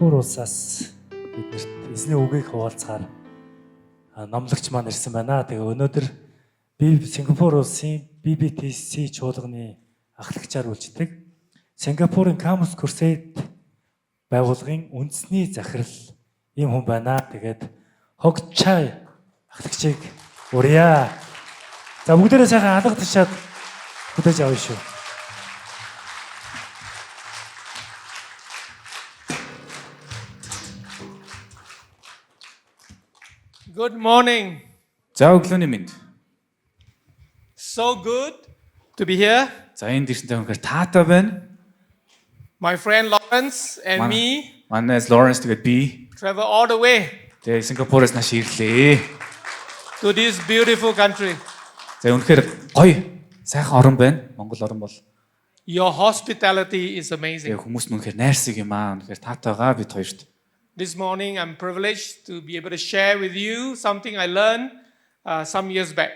Сингапур улсаас биднэрт эзний үгийг хуваалцахаар номлогч маань ирсэн байна. Тэгээ өнөөдөр би Сингапур улсын BBTC чуулганы ахлагчаар үйлчдэг. Сингапурын Campus Crusade байгууллагын үндэсний захирал ийм хүн байна. Тэгээд Хогчай ахлагчийг урья. За бүгдээрээ сайхан алга тушаад хүлээж авъя шүү. Good morning. За өглөөний мэнд. So good to be here. За энэ дэрсэнтэй өнөхөр таатай байна. My friend Lawrence and me Манайс Lawrence тэгээд би travel all the way тэгээд Сингапуроос нааш ирлээ. to this beautiful country. За өнөхөр гоё сайхан орон байна. Монгол орон бол. Your hospitality is amazing. Тэгээд хүмүүс нь өнөхөр найрсаг юм аа. Өнөхөр таатайгаа бид хоёрт. This morning I'm privileged to be able to share with you something I learned some years back.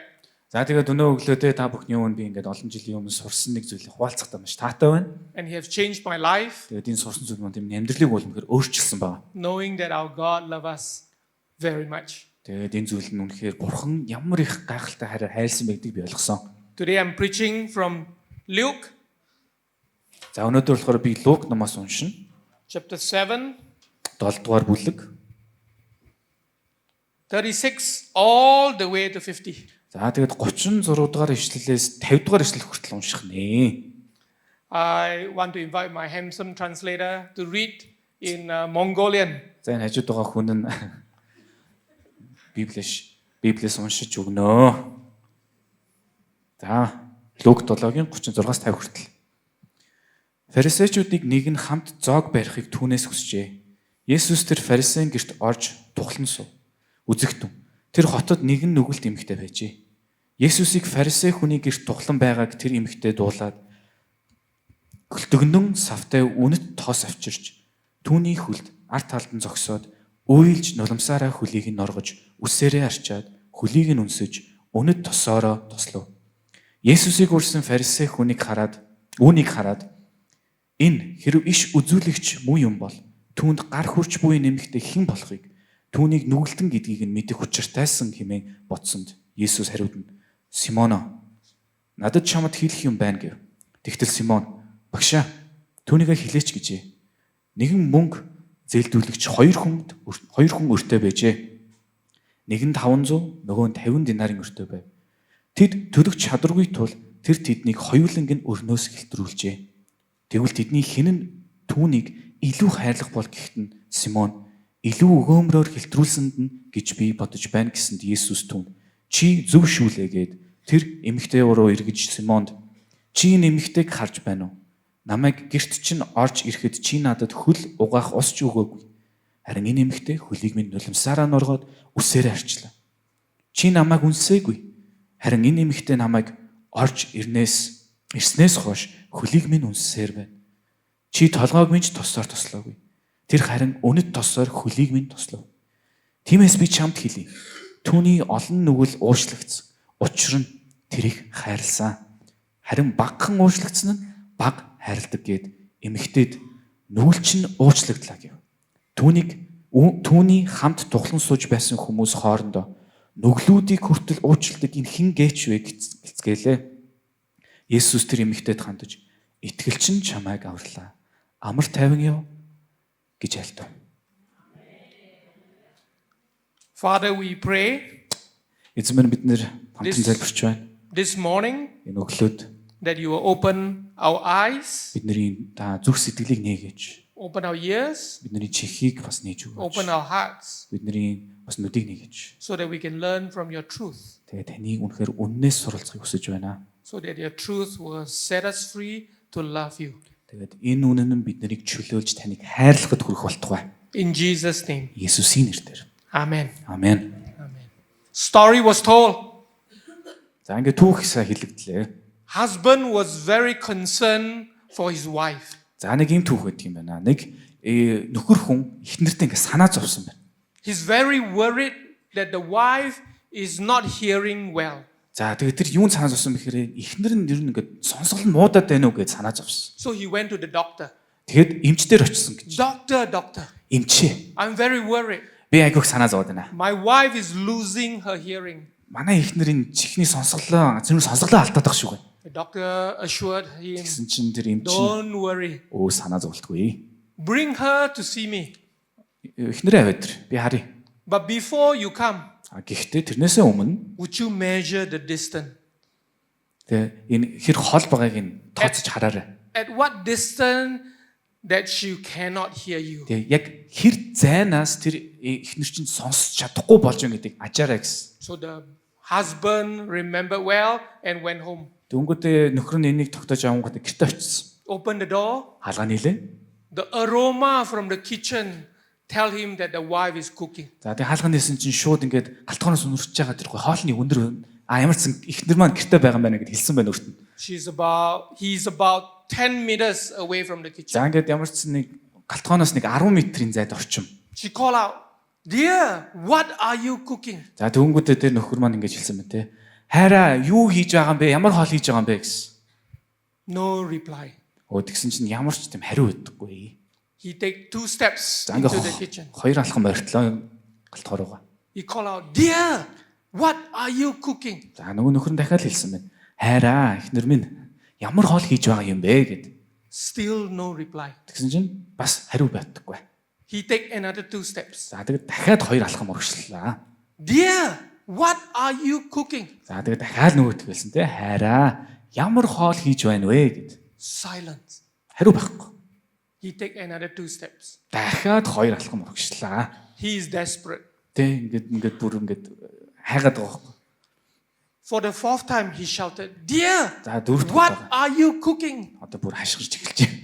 За тэгээд өнөө өглөөдөө та бүхний өмнө би ингээд олон жилийн өмнө сурсан нэг зүйлийг хуваалцахдаа маш таатай байна. And he has changed my life, Тэгээд энэ сурсан зүйл маань миний амьдралыг бол өнөхөр өөрчилсөн байна. knowing that our God loves us very much. Тэгээд энэ зүйл нь үнэхээр бурхан ямар их гайхалтай хайрлсан байдгийг би ойлгосон. Today I'm preaching from Luke За өнөөдөр болохоор би Лук номоос уншина. chapter 7, 7 дугаар бүлэг. 36 all the way to 50. За тэгээд 36 дугаар ишлэлээс 50 дугаар ишлэл хүртэл унших нэ. I want to invite my handsome translator to read in Mongolian. За энэ хажууд байгаа хүн нь Библиэс уншиж өгнө. За Лук 7-гийн 36-аас 50 хүртэл. Фарисеучуудыг нэг нь хамт зоог барихыг түүнээс хүсжээ. Есүс тэр фарисеийн гэрт орж тухлан суув. Үзэгтэн. Тэр хотод нэгэн нүгэлт эмэгтэй байжээ. Есүсийг фарисей хүний гэрт тухлан байгааг тэр эмэгтэй дуулаад гөлтөгнөн савтай үнэт тоос авчирч түүний хүлд арт талд нь зогсоод уйлж нулимсаараа хөлийг нь норгож үсээрээ арчаад хөлийг нь үнсэж үнэт тосоороо тослов. Есүсийг урьсан фарисей хүнийг хараад энэ хэрв иш үзүүлэгч муу юм бол түүнд гар хүрч буй нэмэгтэй хэн болохыг түүнийг нүгэлтэн гэдгийг нь мэдэх учиртайсан хэмээн бодсонд Есүс хариуд нь Симоно надад чамд хэлэх юм байна гэв. Тэгтэл Симон багшаа түүнийгээ хэлээч гэжээ. Нэгэн мөнгө зээлдүүлэгч хоёр хүн өртөө байжээ. Нэг нь 500, нөгөө нь 50 динарын өртөө байв. Тэд төлөх чадваргүй тул тэр тэднийг хоёуланг нь өрнөөс хэлтрүүлжээ. Тэгвэл тэдний хэн нь түүнийг илүү хайрлах бол гэхэд нь Симон илүү өгөөмрөөр хэлтрүүлсэнд нь гэж би бодож байна гэсэнд Есүс түүнд чи зөв шүүлээгээд тэр эмэгтэй руу эргэж Симонд чи энэ эмэгтэйг харж байна уу? Намайг гэрт чинь орж ирэхэд чи надад хөл угаах ус ч өгөөгүй. Харин энэ эмэгтэй хөлийг минь нулимсаараа норгоод үсээрээ арчлаа. Чи намайг үнсээгүй. Харин энэ эмэгтэй намайг орж ирснээс хойш хөлийг минь үнсээр байна. Чи толгойг минь тосоор тослоогүй. Тэр харин үнэт тосоор хөлийг минь тослов. Тиймээс би чамд хэлье. Түүний олон нүгэл уушлагдсан. Учир нь тэрийг хайрлсан. Харин багхан уушлагдсан нь баг хайрладаг гэд эмэгтэйд нүгэл чинь уучлагдлаа гэв. Түүний хамт тухлан сууж байсан хүмүүс хоорондоо нүглүүдийг хүртэл уучладаг энэ хэн гээч вэ гэцгээлээ. Есүс тэр эмэгтэйд хандаж итгэлч нь чамайг аварлаа. Амар тайван яв гэж айлтав. Father, we pray Эзэн бид нэр хамтан залбирч байна. this morning Энэ өглөөд that you will open our eyes, бидний та зүрх сэтгэлийг нээгэж, open our ears, бидний чихийг бас нээж open өгөөч. our hearts, Бидний бас нүдийг нээгэж. so that we can learn from your truth, Тэгээ таны үнэхээр үннээс суралцахыг хүсэж байна. so that your truth will set us free to love you. Тэгээд энэ үнэн нь биднийг чөлөөлж таныг хайрлахад хүрэх болтугай. In Jesus' name, Есүсийн нэрээр. amen. Амен. Amen. Story was told. За ингээд түүх хэсэг хэлэгдлээ. Husband was very concerned for his wife. За нэг юм түүх гэдэг юм байна. Нэг нөхөр хүн их нэртэй ингээд санаа зовсон байна. He's very worried that the wife is not hearing well. За тэгээд тэр юун санаа зовсон бэхээр эхнэр нь ер нь ингээд сонсгол нь муудаад байна уу гэж санаа зовсон. So he went to the doctor. Тэгэд эмчдэр очсон гэж. Doctor, эмчээ. I'm very worried. Би айгүйх санаа зовоод байна. My wife is losing her hearing. Манай эхнэр энэ чихний сонсголоо алдаад байх шүү гэ. The doctor assured him, Гэсэн чинь тэр эмч don't worry. санаа зовлтгүй. Bring her to see me. Эхнэрээ аваад ир. Би харъя. But before you come, Гэхдээ тэрнээсээ өмнө would you measure the distance? тэгээ энэ хэр хол байгааг нь тооцож хараарай. At what distance that she cannot hear you? Тэгээ яг хэр зайнаас тэр эхнэр чинь сонсч чадахгүй болж байгаа гэдгийг ажаарай гэсэн. So the husband remembered well and went home. Дөнгөдөө нөхөр нь энийг тогтоож авангууд гэрте очсон. Opened the door. Хаалгаа нийлээ. The aroma from the kitchen tell him that the wife is cooking. За тэгээ хаалгаа нийлсэн чинь шууд ингээд галтгооноос үнэрч байгаа тэр хоолны өндөр ямар ч эхнэр маань гэрте байгаа юм байна гэд хэлсэн байна өөртөө. He's about 10 meters away from the kitchen. За ингээд ямар ч нэг галтгооноос нэг 10 метрийн зайд орчим. She called out, "Dear, what are you cooking?" За дөнгөдөө тэр нөхөр маань ингэж хэлсэн байна те. Хайраа юу хийж байгаа юм бэ? Ямар хоол хийж байгаа юм бэ гэсэн. No reply. Тэгсэн чинь ямар ч тийм хариу өгдөггүй. He take 2 steps За into the ингээд kitchen. хоёр алхам ойртлоо галтгоор байгаа. He called out, "Dear, what are you cooking?" За нөгөө нөхөр нь дахиад хэлсэн байна. Хайраа эхнэр минь ямар хоол хийж байгаа юм бэ гэд. Still no reply. Тэгсэн чинь бас хариу байдаггүй. He take another 2 steps. За тэгээд дахиад хоёр алхам урагшлаа. "Dear, what are you cooking?" За тэгээд дахиад нөгөөт хэлсэн те. Хайраа ямар хоол хийж байна вэ гэд. Silence. Хариу байхгүй. He take another 2 steps. Дахиад хоёр алхам урагшлаа. He is desperate. Тэ ингээд бүр ингээд хайгаад байгаа байхгүй. For the 4th time he shouted, "Dear, За дөрөвт what удаа are you cooking?" одоо бүр хашгирч эхэлж байна.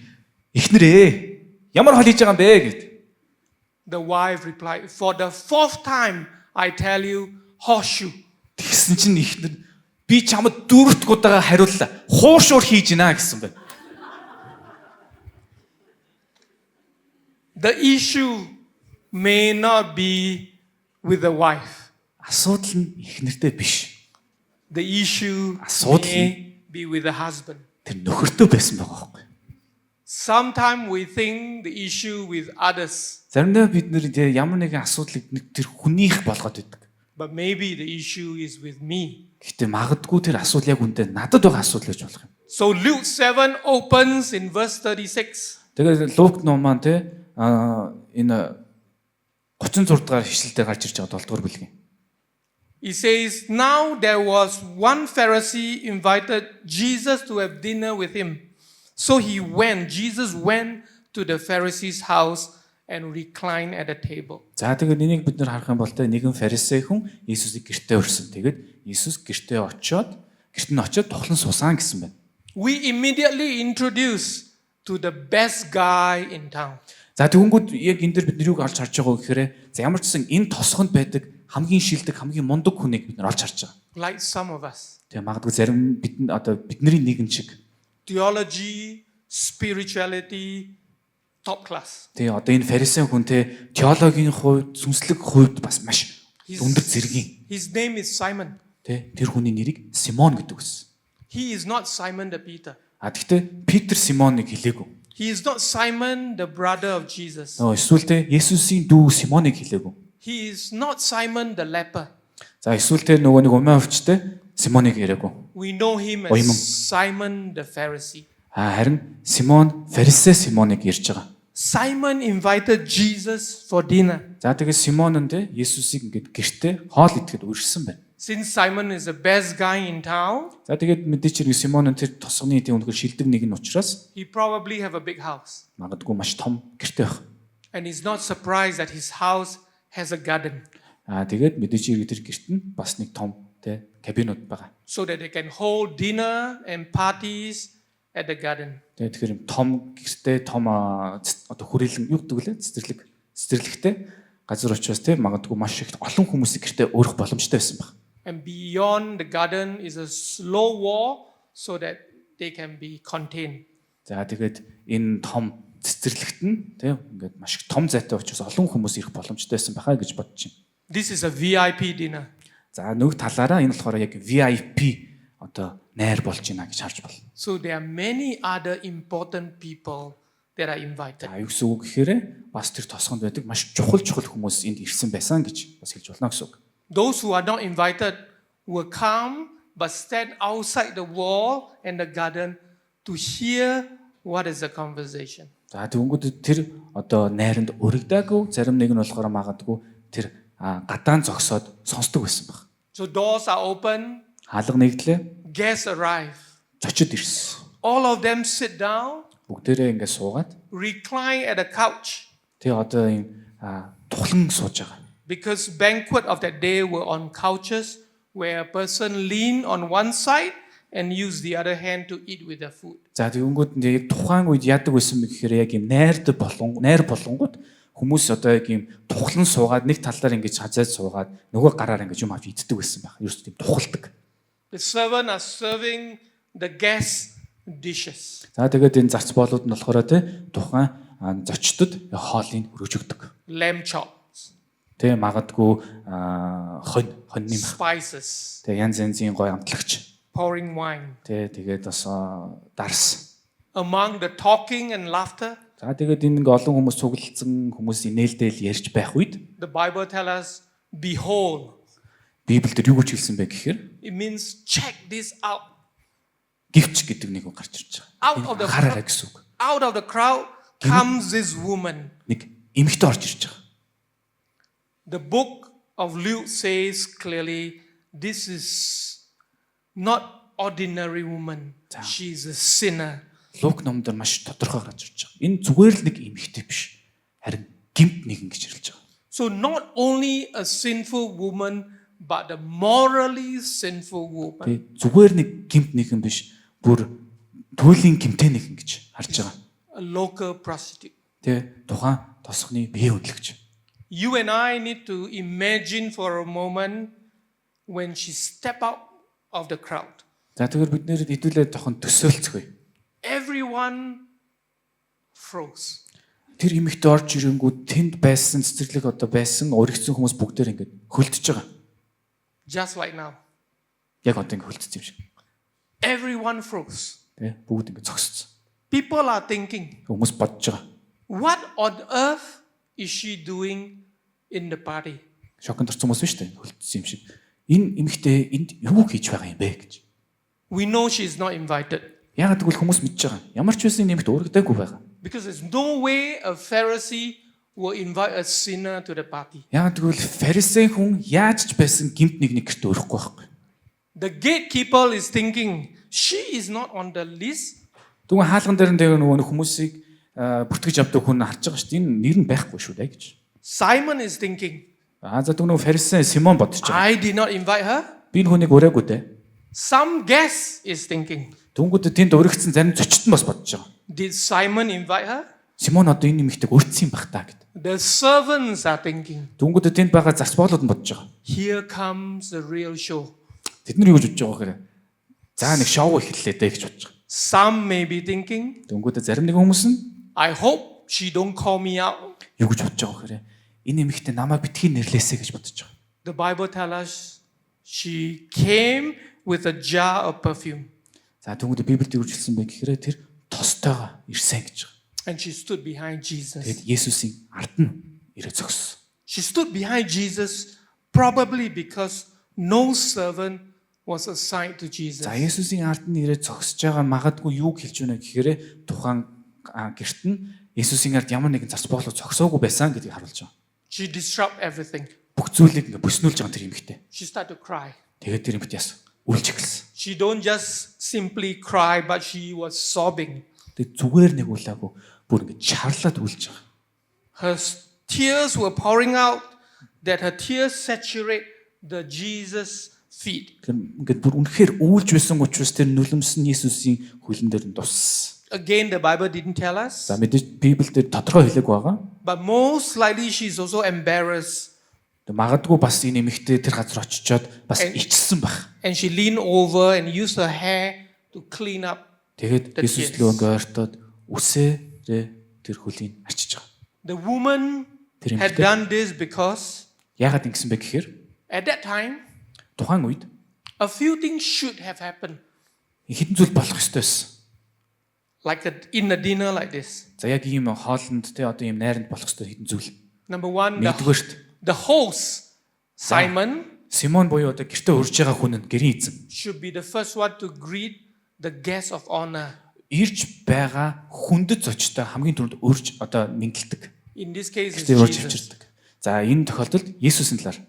Эхнэрээ ямар хоол хийж байгаа юм бэ гэд. The wife replied, "For the 4th time I tell you, horseshoe." Тэгсэн чинь эхнэр би чамд дөрөвт удаага хариуллаа. Хуушуур хийж гинэ гэсэн байна. The issue may not be with the wife. Асуудал нь эхнэртэй биш. The issue Асуудал may be with the husband. Тэр нөхөртөө байсан байгаа байхгүй. Sometimes we think the issue with others, Заримдаа бид нэр ямар нэгэн асуудлыг тэр хүнийх болгоод байдаг. but maybe the issue is with me. Гэхдээ магадгүй тэр асуудал яг үндэ надад байгаа асуудал гэж болох юм. So Luke 7 opens in verse 36. Тэгээд Лук ном маань энэ 36 дахь ишлэлээр гарч ирж байгаа 7 дугаар бүлгийн. It says, "Now there was one Pharisee invited Jesus to have dinner with him. So Jesus went to the Pharisee's house and reclined at the table." За тэгээд энийг бид нар харах юм бол нэгэн фарисей хүн Иесусыг гэртээ өрсөн. Тэгээд Иесус гэртээ очиод тухлан суусан гэсэн байна. We immediately introduce to the best guy in town. За тэгэнгүүт яг энэ дэр бид нэрийг олж харж байгаа гэхээр за ямар ч гэсэн энэ тосгонд байдаг хамгийн шилдэг, хамгийн мундаг хүнийг бид нар олж харж байгаа. Like some of us. Тэгээ магадгүй зарим бидний нэгэн шиг. Theology, spirituality, top class. Тэгээ одоо энэ фарисей хүн теологийн хувьд, сүнслэг хувьд бас маш өндөр зэргийн. His name is Simon. Тэр хүний нэрийг Симон гэдэг гэсэн. He is not Simon the Peter. Гэхдээ Питер Симоныг хэлээгүй. He is not Simon the brother of Jesus. Эсвэл Есүсийн дүү Симоныг хэлээгүй. He is not Simon the leper. За эсвэл нөгөө нэг умаа өвчтэй Симоныг яриаггүй. We know him Оюман. as Simon the Pharisee. Харин Симон фарисей Симоныг ярьж байгаа. Simon invited Jesus for dinner. За тэгээд Симон нь Есүсийг ингээд гэртээ хоол идэхэд үргэлжсэн байна. Since Simon is the best guy in town, За тэгээд мэдээч хэрэг Симон нь тэр тосгоны үнэхээр шилдэг нэг нь учраас he probably have a big house. магадгүй маш том гэртээ байх. And he's not surprised that his house has a garden Тэгээд мэдээч хэрэг тэр гэрт нь бас нэг том кабинууд байгаа. so that they can hold dinner and parties at the garden. Тэгэхээр юм том гэртээ том одоо хүрээлэн юу гэдэг лээ цэцэрлэгтэй газар учраас магадгүй маш их олон хүмүүсийг гэртээ өөрөх боломжтой байсан баг. And beyond the garden is a slow wall so that they can be contained. За тэгээд энэ том цэцэрлэгт нь ингээд маш их том зайтай учраас олон хүмүүс ирэх боломжтой байсан байхаа гэж бодож байна. This is a VIP dinner. За нэг талаараа энэ болохоор яг VIP одоо найр болж байна гэж харж байна. So there are many other important people that are invited. За юу гэсэн үг гэхээр бас тэр тосгонд байдаг маш чухал хүмүүс энд ирсэн байсан гэж бас хэлж болно гэсэн үг. Those who are not invited will come but stand outside the wall and the garden to hear what is the conversation. За тэгвэл тэр одоо найранд өргөдөөгүй зарим нэг нь болохоор магадгүй тэр гадаан зогсоод сонсдог байсан баг. So doors are open, Хаалга нэгдлээ, guests arrive. зочид ирсэн. All of them sit down, Бүгдээрээ ингээд суугаад recline at a couch тэгээ одоо ийм тухлан сууж байгаа. because banquet of that day were on couches where a person lean on one side and use the other hand to eat with their food. За тэгэнгүүт яг тухайн үед яадаг байсан бэ гэхээр яг ийм найр болонгууд хүмүүс одоо яг ийм тухлан суугаад нэг талаар ингэж хазаад суугаад нөгөө гараар ингэж юм авч иддэг байсан байх. Ерөөс тийм тухалдаг. The servant are serving the guests dishes. За тэгээд энэ зарц боолууд нь болохоор тухайн зочдод хоолыг өргөж өгдөг. Lamb chops, Тэгээ магадгүй хоньны мах. spices, Тэгээ янз янзын гой амтлагч. pouring wine. Тэгээд бас дарс. Among the talking and laughter, За тэгээд энэ ингээ олон хүмүүс цуглалцсан хүмүүс нээлтэл ярьж байх үед the Bible tells us, behold. Библиэлд юу гэж хэлсэн бэ гэхээр It means check this out. гівч гэдэг нэг үг гарч ирж Out of the байгаа. Хараарай гэсэн үг. Out of the crowd comes this woman. Нэг эмэгтэй орж ирж байгаа. The book of Luke says clearly, this is not ordinary woman. She's a sinner. Лук номдор маш тодорхой гарч ирж байгаа. Энэ зүгээр л нэг эмэгтэй биш. Харин гимт нэгэн гэж хэлж байгаа. So not only a sinful woman, but a morally sinful woman. Тэ зүгээр нэг гимт нэгэн биш. Бүр туйлын гимтэй нэгэн гэж харж байгаа. A local prostitute. Тэ тухайн тосгоны бие хөдлөгч. You and I need to imagine for a moment when she stepped out of the crowd. За тэгэхээр бид нэр хэдүүлээ тохон төсөөлцгөө. Everyone froze. Тэр эмэгтэй орж ирэнгүүт тэнд байсан цэцэрлэг одоо байсан уригдсан хүмүүс бүгдээр ингэж хөлдөж байгаа. Just like now. Яг одоо ингэ хөлдсөн юм шиг. Everyone froze. Тэ бүгд ингэ зогссон. People are thinking, Хүмүүс бодож байгаа. what on earth is she doing in the party? Шоконд орсон хүмүүс биш үү? Хөлдсөн юм шиг. Энэ эмэгтэй энд юу хийж байгаа юм бэ гэж. We know she's not invited Яагаад гэвэл хүмүүс мэдж байгаа. Ямар ч байсан нэмэгт урагдаагүй байгаа. because there's no way a Pharisee will invite a sinner to the party. Яагаад гэвэл фарисей хүн яаж ч байсан гимт нэг гэрт өрөхгүй байхгүй. The gatekeeper is thinking, she is not on the list. Тэгвэл хаалган дээр нөгөө хүмүүсийг бүртгэж авдаг хүн харж байгаа шүү дээ. Энэ нэр нь байхгүй шүү дээ гэж. Simon is thinking, За тэгвэл нөгөө фарисей Симон бодож байгаа. I did not invite her. Би энэ хүнийг ураагүй дээ. Some guest is thinking, Дүнгүүд тэнд урагдсан зарим зочид нь бас бодож байгаа. did Simon invite her? Симон одоо энэ нэмэгтэйг өртсөн юм бах та гэд. The servants are thinking, Дүнгүүд тэнд байгаа зарц боолууд нь бодож байгаа. here comes the real show. Тэд нар юу гэж бодож байгаа гэхээр за нэг шоу эхэллээ дээ гэж бодож байгаа. Some may be thinking, Дүнгүүд зарим нэг хүмүүс нь I hope she don't call me out. юу гэж бодож байгаа гэхээр энэ нэмэгтэй намайг битгий нэрлээсэй гэж бодож байгаа. The Bible tells us she came with a jar of perfume За дүнгүүд Библиэд юу хэлсэн бэ гэхээр тэр тостойгоо ирсэн гэж байгаа. and she stood behind Jesus. Тэгэд Есүсийн ард нь ирээд зогссон. She stood behind Jesus probably because no servant was assigned to Jesus. За Есүсийн ард нь ирээд зогсож байгаа магадгүй юу хэлж байна гэхээр тухайн гэрт нь Есүсийн ард ямар нэгэн зарц боолоо зогсоогүй байсан гэдгийг харуулж байгаа. She disrupted everything. Бүх зүйлийг ингээ бүснүүлж байгаа тэр эмэгтэй. She started to cry. Тэгээд тэр эмэгтэй яс үлж эхэлсэн. She don't just simply cry, but she was sobbing. Тэгээд зүгээр нэг үлаагүй бүр ингээ чарлаад үлж байгаа. Her tears were pouring out that her tears saturate the Jesus feet. Ингээд бүр үнэхээр үйлж байсан учраас тэр нүлэмсэн Есүсийн хөлн дээр нь туссан. Again, the Bible didn't tell us, За мэдээж Библиэд тодорхой хэлээгүй байгаа. but most likely she's also embarrassed. Магадгүй бас энэ эмэгтэй тэр газар очичоод бас ичсэн байх. And she leaned over and used her hair to clean up. Тэгээд Есүс лөө ингээ ойртоод үсээрээ тэр хөлийг арчиж байгаа. The woman Тэр had эмэгтэй done this because яагаад ингэсэн бэ гэхээр at that time, тухайн үед a few things should have happened. хэдэн зүйл болох ёстой байсан. in a dinner like this. За яг ийм хоолнд те одоо ийм найранд болох хэвээр хэдэн зүйл. Number one, Нэгдүгээрт the host, Simon, Симон буюу одоо гэртээ урьж байгаа хүн нь гэрийн эзэн. should be the first one to greet the guest of honor. Ирж байгаа хүндэт зочтой хамгийн түрүүнд урьж одоо мэдлдэг. In this case, it's Гэртээ урьж Jesus. авчирдаг. За энэ тохиолдолд Есүсийн талаар.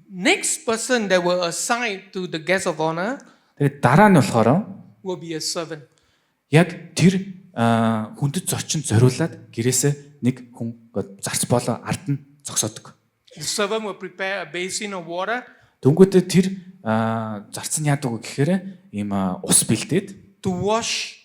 Next person that will assign to the guest of honor Тэгээд дараа нь болохоор will be a servant. яг тэр хүндэт зочинд зориулаад гэрээсээ нэг хүн зарц болоо ард нь зогсоодог. The servant will prepare a basin of water Дөнгөдөө тэр зарц нь яадаг вэ гэхээр ийм ус бэлдээд to wash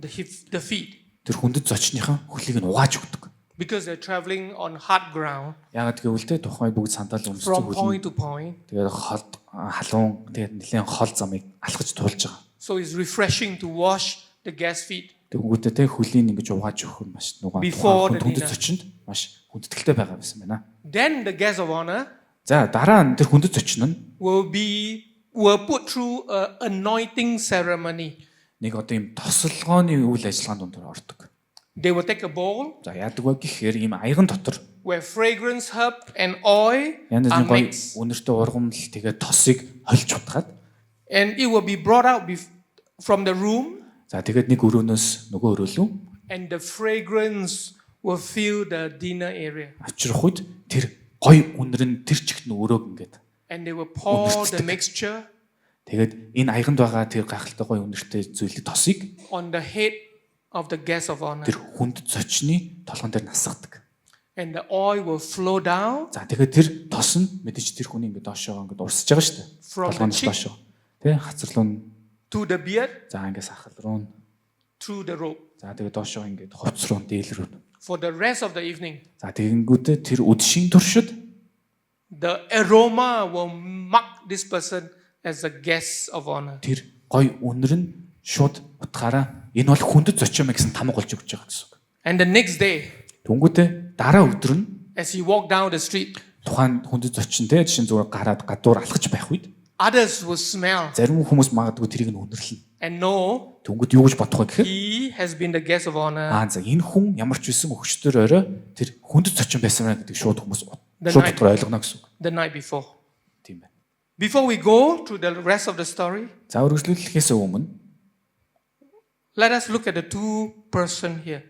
the feet тэр хүндэт зочныхаа хөлийг нь угааж өгдөг. because they're traveling on hard ground Яагаад гэвэл тэ тухайн бүгд сандал өмсөж from хөлн point to point. тэгээд холд халуун тэгээд нэлээд хол замыг алхаж туулж байгаа. So it's refreshing to wash the guest feet. Тэгэнгүүтээ тэ хөлийн ингэж угааж өгөх нь маш нугаа Before the хүндэт dinner. зочинд маш хүндэтгэлтэй байгаа байсан байна. Then the guest of honor За дараа нь тэр хүндэт зочин нь will put through a anointing ceremony. нэг одоо ийм тосолгооны үйл ажиллагаанд өндөр ордог. They will take a bowl За яадаг вэ гэхээр ийм аяган дотор where fragrance herb and oil янз are бүрийн гоё mixed, үнэртэй ургамал тэгээд тосыг хольж утгаад and it will be brought out from the room, за тэгээд нэг өрөөнөөс нөгөө өрөө рүү and the fragrance will fill the dinner area. авчрах үед тэр гоё үнэр нь тэр чигт нь өрөөг ингээд And they will pour the mixture тэгээд энэ аяганд байгаа тэр гайхалтай гоё үнэртэй зүйлийг тосыг on the head of the guest of honor, тэр хүнд зочны толгон дээр насгадаг. and the oil will flow down За тэгэхээр тэр тос нь мэдээж тэр хүний ингээд доошоо ингээд урсж байгаа шүү дээ. From the Толгоноос cheek. доошоо. Тэ хацарлуу нь to the beard за ингээд сахал руу нь through the rope за тэгээд доошоо ингээд хувцс руу дээл рүү. for the rest of the evening. За тэгэнгүүтээ тэр үдшийн туршид The aroma will mark this person as a guest of honor. тэр гоё үнэр нь шууд утгаараа энэ бол хүндэт зочин мэ гэсэн тамга болж өгч байгаа гэсэн үг. And the next day, Тэнгүүтээ дараа өдөр нь as he walked down the street, тухайн хүндэт зочин те жишээ нь зүгээр гараад гадуур алхаж байх үед others will smell зарим хүмүүс магадгүй тэрийг нь үнэрлэн. and know Тэнгүүд юу гэж бодох вэ гэхээр he has been the guest of honor за энэ хүн ямар ч байсан өгчтөр орой тэр хүндэт зочин байсан маа гэдэг шууд хүмүүс The шууд night. дотор ойлгоно гэсэн үг. the night before. Тийм байна. Before we go through the rest of the story, За үргэлжлүүлэхээс өмнө let us look at the two person here.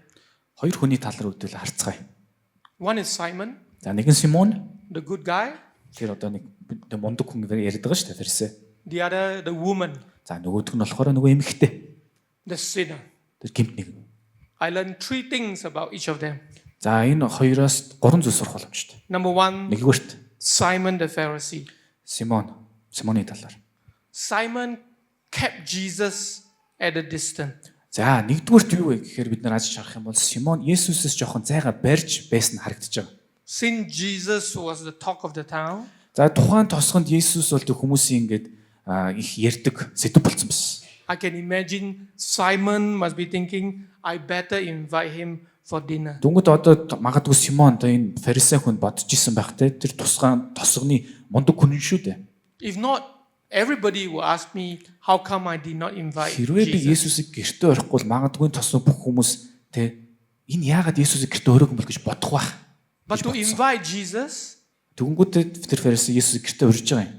хоёр хүний тал руу үдэл харцгаая. One is Simon, За нэг нь Симон the good guy. тэр одоо нэг мундаг хүн яриад байгаа шүү дээ фарисей. The other, the woman, За нөгөөх нь болохоор нөгөө эмэгтэй. the sinner. Тэр гимт нэг. I learned three things about each of them. За энэ хоёроос гурван зүйл сурах боломжтой. Number one, Нэгдүгээрт Simon the Pharisee. Симоны талаар. Simon kept Jesus at a distance. За нэгдүгээрт юу вэ гэхээр бид нар ажиж харах юм бол Симон Есүсээс жоохон зайгаа барьж байсан харагдаж байгаа. Since Jesus was the talk of the town, За тухайн тосгонд Есүс бол тэг хүмүүсийн ингээд их ярьдаг сэдв болсон байсан. I can imagine Simon must be thinking, I better invite him for dinner. Дүнгод одоо магадгүй Симон одоо энэ фарисей хүн бодож исэн байх те тэр тосгоны мундаг хүн шүү дээ. If not, everybody will ask me, how come I did not invite Хэрвээ би Jesus? Есүсийг гэртээ орохгүй бол магадгүй тосгон бүх хүмүүс те энэ яагаад Есүсийг гэртээ өрөөг юм бол гэж бодох байх. But to invite Jesus, Дүнгууд тэр фарисей Есүсийг гэртээ урьж байгаа юм.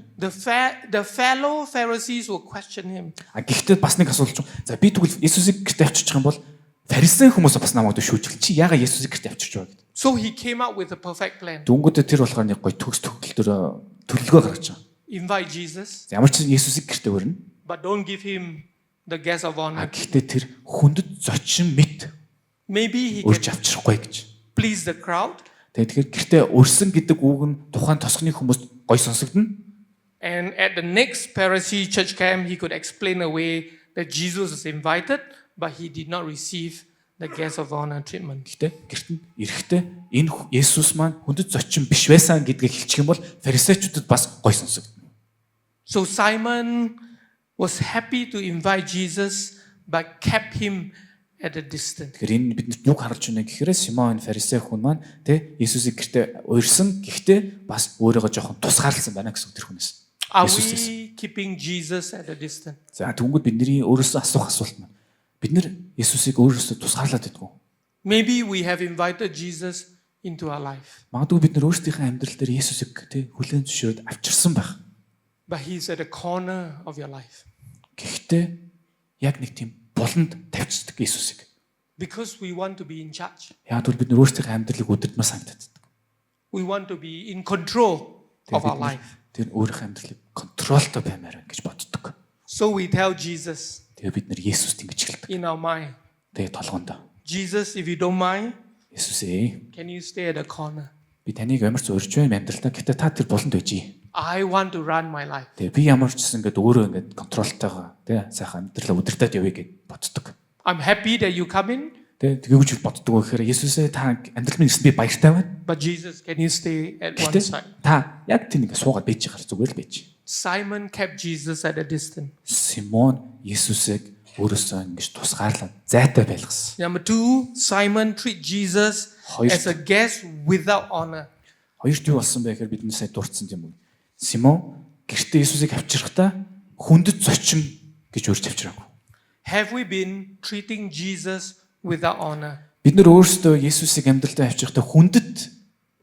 the fellow Pharisees will question him. Гэхдээ бас нэг асуулт чинь. За би тэгвэл Есүсийг гэртээ авчирчих юм бол фарисей хүмүүс бас намайг шүүжгэл чи яагаад Есүсийг гэртээ авчирч байгаа гэдэг. So he came up with a perfect plan. Дүнгууд тэр болохоор нэг гоё төгс төгөлдөр төлөвлөгөө гаргаж байгаа. Invite Jesus, За ямар ч Есүсийг гэртээ өрнө. but don't give him the guest of honor. Гэхдээ тэр хүндэт зочин мэт Maybe he урьж can авчрахгүй гэж. please the crowd. Тэгэхээр гэртээ өрсөн гэдэг үг нь тухайн тосгоны хүмүүст гоё сонсогдно. And at the next Pharisee church camp, he could explain away that Jesus was invited, but he did not receive the guest of honor treatment. Гэхдээ гэрт нь эрэхтэй энэ Есүс маань хүндэт зочин биш байсан гэдгийг хэлчих юм бол фарисеучудад бас гоё сонсогдно. So Simon was happy to invite Jesus, but kept him at a distance. Тэгэхээр энэ бидэнд юг харуулж байна гэхээр Симон фарисей хүн маань тэ Есүсийг гэртээ урьсан гэхдээ бас өөрийгөө жоохон тусгаарлсан байна гэсэн үг тэр хүнээс. Are Есүсээс. we keeping Jesus at a distance? За тэгвэл бидний өөрөөсөө асуух асуулт маань Бид нэр Есүсийг өөрөөсөө тусгаарлаад байдгүй. Maybe we have invited Jesus into our life, Магадгүй бид нэр өөрсдийнхээ амьдрал дээр Есүсийг хүлээн зөвшөөрөд авчирсан байх. but He's at the corner of your life. Гэхдээ яг нэг тийм буланд тавьчихдаг Есүсийг. Because we want to be in charge. Яг бол бид нэр өөрсдийнхээ амьдралыг өдөртмөр санагддаг. We want to be in control of our life. Тэр өөрийнхөө амьдралыг контролтой баймаар байна гэж боддог. So we tell Jesus Тэгээ бид нэр Есүст ингэж хэлдэг. in our mind, Тэгээ толгоонд Jesus, if you don't mind, Есүс ээ, can you stay at the corner? би таныг ямар ч урьж байна амьдралдаа. Гэхдээ та тэр буланд байжээ. I want to run my life. Тэгээ би ямар ч гэсэн ингээд өөрөө ингээд контролтойгоо сайхан амьдралаа удирдах явъя гэж боддог. I'm happy that you come in, Тэгэж боддог гэхээр Есүсээ та амьдрал минь гэсэн би баяртай байна. but Jesus, can you stay at one Гэхдээ side? та яг тийм ингээд суугаад байж байгаа зүгээр л байж. Simon kept Jesus at a distance. Симон Есүсийг өөрөөсөө ингэж тусгаарлаад зайтай байлгасан. Number two, Simon treat Jesus as a guest without honor. Хоёрт юу болсон бэ гэхээр бидний сая дурдсан юм уу? Симон гэртээ Есүсийг авчирхдаа хүндэт зочин гэж урьж авчираагүй. Have we been treating Jesus without honor? Бид нар өөрсдөө Есүсийг амьдралдаа авчирхдаа хүндэт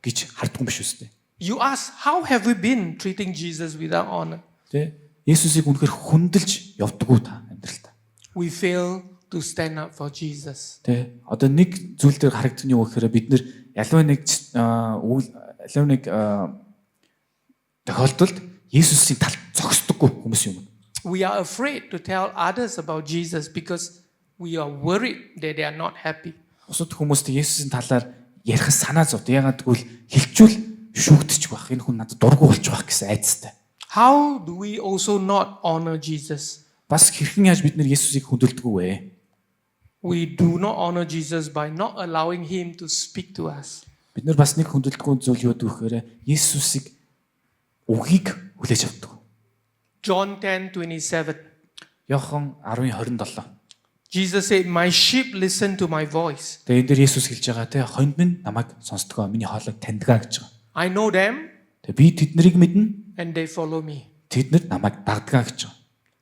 гэж хардсан биш үстэй. You ask, how have we been treating Jesus without honor? Тэ? Есүсийг үнэхээр хүндэлж явдаггүй та амьдралдаа. We fail to stand up for Jesus. Тэ? Одоо нэг зүйл дээр харагдсан юу гэхээр бид нар ялваа нэг тохиолдолд Есүсийн талд зогсдоггүй хүмүүс юм. We are afraid to tell others about Jesus because we are worried that they are not happy. Бусад хүмүүст Есүсийн талаар ярих санаа зовд. Ягаад гэвэл хэлчүүл шүүгдчих байх. Энэ хүн надад дургу болж байх гэсэн айцтай. How do we also not honor Jesus? Бас хэрхэн яаж бид нэр Есүсийг хүндэлдэггүй вэ? We do not honor Jesus by not allowing him to speak to us. Бид нар бас нэг хүндэлдэггүй зүйл юу гэхээр Есүсийг үгийг хүлээж авдаг. John 10:27. Йохан 10:27. Jesus said, "My sheep listen to my voice. Тэгээ энэ дээр Есүс хэлж байгаа те хоньд минь намайг сонсдгоо, миний хоолойг таньдгаа гэж байгаа. I know them Тэгээ би тэднийг мэднэ, and they follow me." тэд нар намайг дагдгаа гэж байгаа.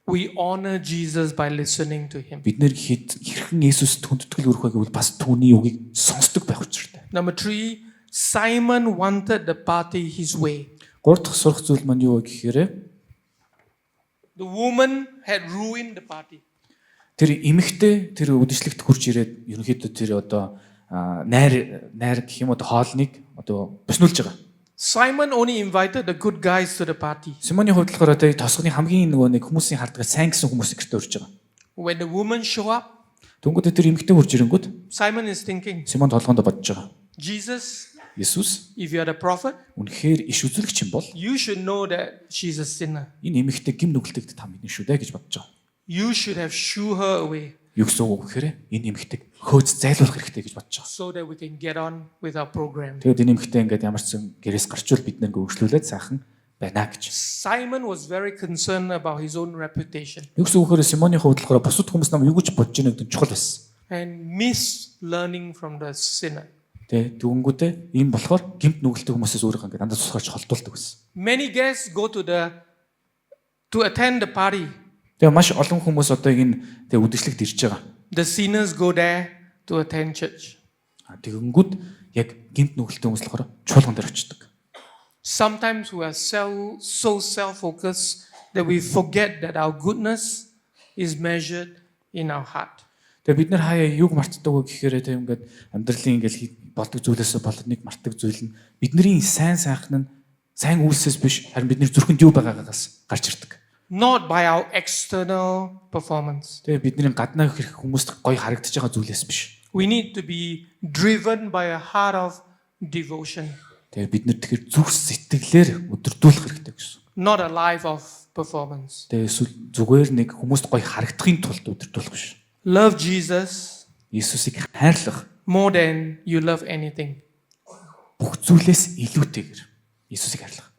We honor Jesus by listening to him. Бид нэр хэрхэн Есүст хүндэтгэл өрөх вэ гэвэл бас түүний үгийг сонсдог байх учиртай. Number 3, Simon wanted the party his way. Гурав дахь сурах зүйл маань юу вэ гэхээр The woman had ruined the party. тэр эмэгтэй тэр үдшилтэд хурж ирээд ерөнхийдөө тэр одоо найр гэх юм одоо хоолныг одоо босниулж байгаа. Simon only invited the good guys to the party. Симоны хувьд болохоор одоо тосгоны хамгийн нөгөө нэг хүмүүсийн хардгаар сайн гэсэн хүмүүс гэртээ урж байгаа. When the woman show up, Тэнгүүд тэр эмэгтэй хурж ирэнгүүт Simon is thinking, Симон толгоонд бодож байгаа. Jesus, Есүс if you are the prophet, үнэхээр иш үзүүлэгч юм бол you should know that she's a sinner. энэ эмэгтэй гим нүгэлтэд та мэднэ шүү дээ гэж бодож байгаа. You should have shoo her away Юу гэсэн үг гэхээр энэ эмэгтэйг хөөж зайлуулах хэрэгтэй гэж бодож байгаа. so that we can get on with our program. Тэгээд энэ эмэгтэй ингээд ямар ч зэн гэрээс гарчвал бид нэг өгшлүүлээд сайхан байна гэж. Simon was very concerned about his own reputation Юу гэсэн үг гэхээр Симоны хувьд болохоор бусад хүмүүс нам юу гэж бодож байгааг гэдэг чухал байсан. and miss learning from the sinner. Тэ дүнгүүдээ ийм болохоор гимт нүгэлтэй хүмүүсээс өөрийгөө ингээд дандаа тусгаарч холдуулдаг байсан. Many guests go to attend the party. Тэгээ маш олон хүмүүс одоо энэ тэгээ үдшилтэд ирж байгаа. The sinners go there to attend church. Тэгэнгүүт яг гимт нүгэлтэй хүмүүс болохоор чуулган дээр очдог. Sometimes we are so self-focused that we forget that our goodness is measured in our heart. Тэгээ бид нар хаяа юг мартдаг вэ гэхээр тэг ингээд амьдралын ингээд болдог зүйлээс болоод нэг мартдаг зүйл нь бидний сайн сайхан нь сайн үйлсээс биш харин бидний зүрхэнд юу байгаагаас гарч ирдэг. Not by our external performance. Тэгээ бидний гаднаа хэрэг хүмүүст гоё харагдаж байгаа зүйлээс биш. We need to be driven by a heart of devotion, Тэгээ бид нар тэгэхээр зүрх сэтгэлээр өдөрдүүлэх хэрэгтэй гэсэн. not a life of performance. Тэгээ эсвэл зүгээр нэг хүмүүст гоё харагдахын тулд өдөрдүүлэх биш. Love Jesus Иесусыг хайрлах more than you love anything. бүх зүйлээс илүүтэйгээр Иесусыг хайрлах.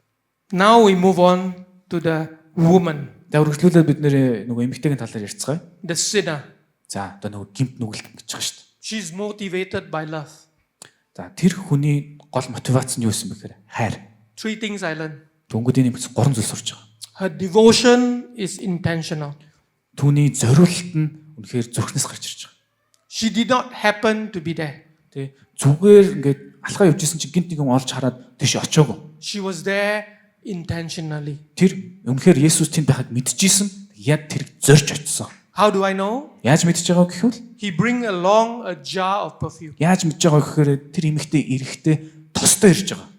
Now we move on to the woman, За үргэлжлүүлээд бид нэр нөгөө эмэгтэйгийн талаар ярьцгаая. the sinner. За одоо нөгөө гимт нүгэлт гэж байгаа шүү дээ. She's motivated by love. За тэр хүний гол мотивац нь юу байсан бэ гэхээр хайр. 3 things I learned. Дөнгөд энэ гурван зүйл сурч байгаа. Her devotion is intentional. Түүний зориулалт нь үнэхээр зүрхнээс гарч ирж байгаа. She did not happen to be there. Тэ зүгээр ингээд алхаа явж исэн чинь гинт нэг юм олж хараад тийш очоогүй. She was there intentionally. Тэр үнэхээр Есүс тэнд байхад мэдчихсэн. Яг тэр зорж очсон. How do I know? Яаж мэдж байгаа гэвэл He bring along a jar of perfume. яаж мэдж байгаа гэхээр тэр эмэгтэй эрэхтэй тостой ирж байгаа.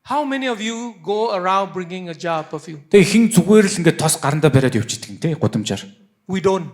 How many of you go around bringing a jar of perfume? Тэгээ хин зүгээр л ингээд тос гарандаа бариад явчихдаг юм те гудамжаар. We don't,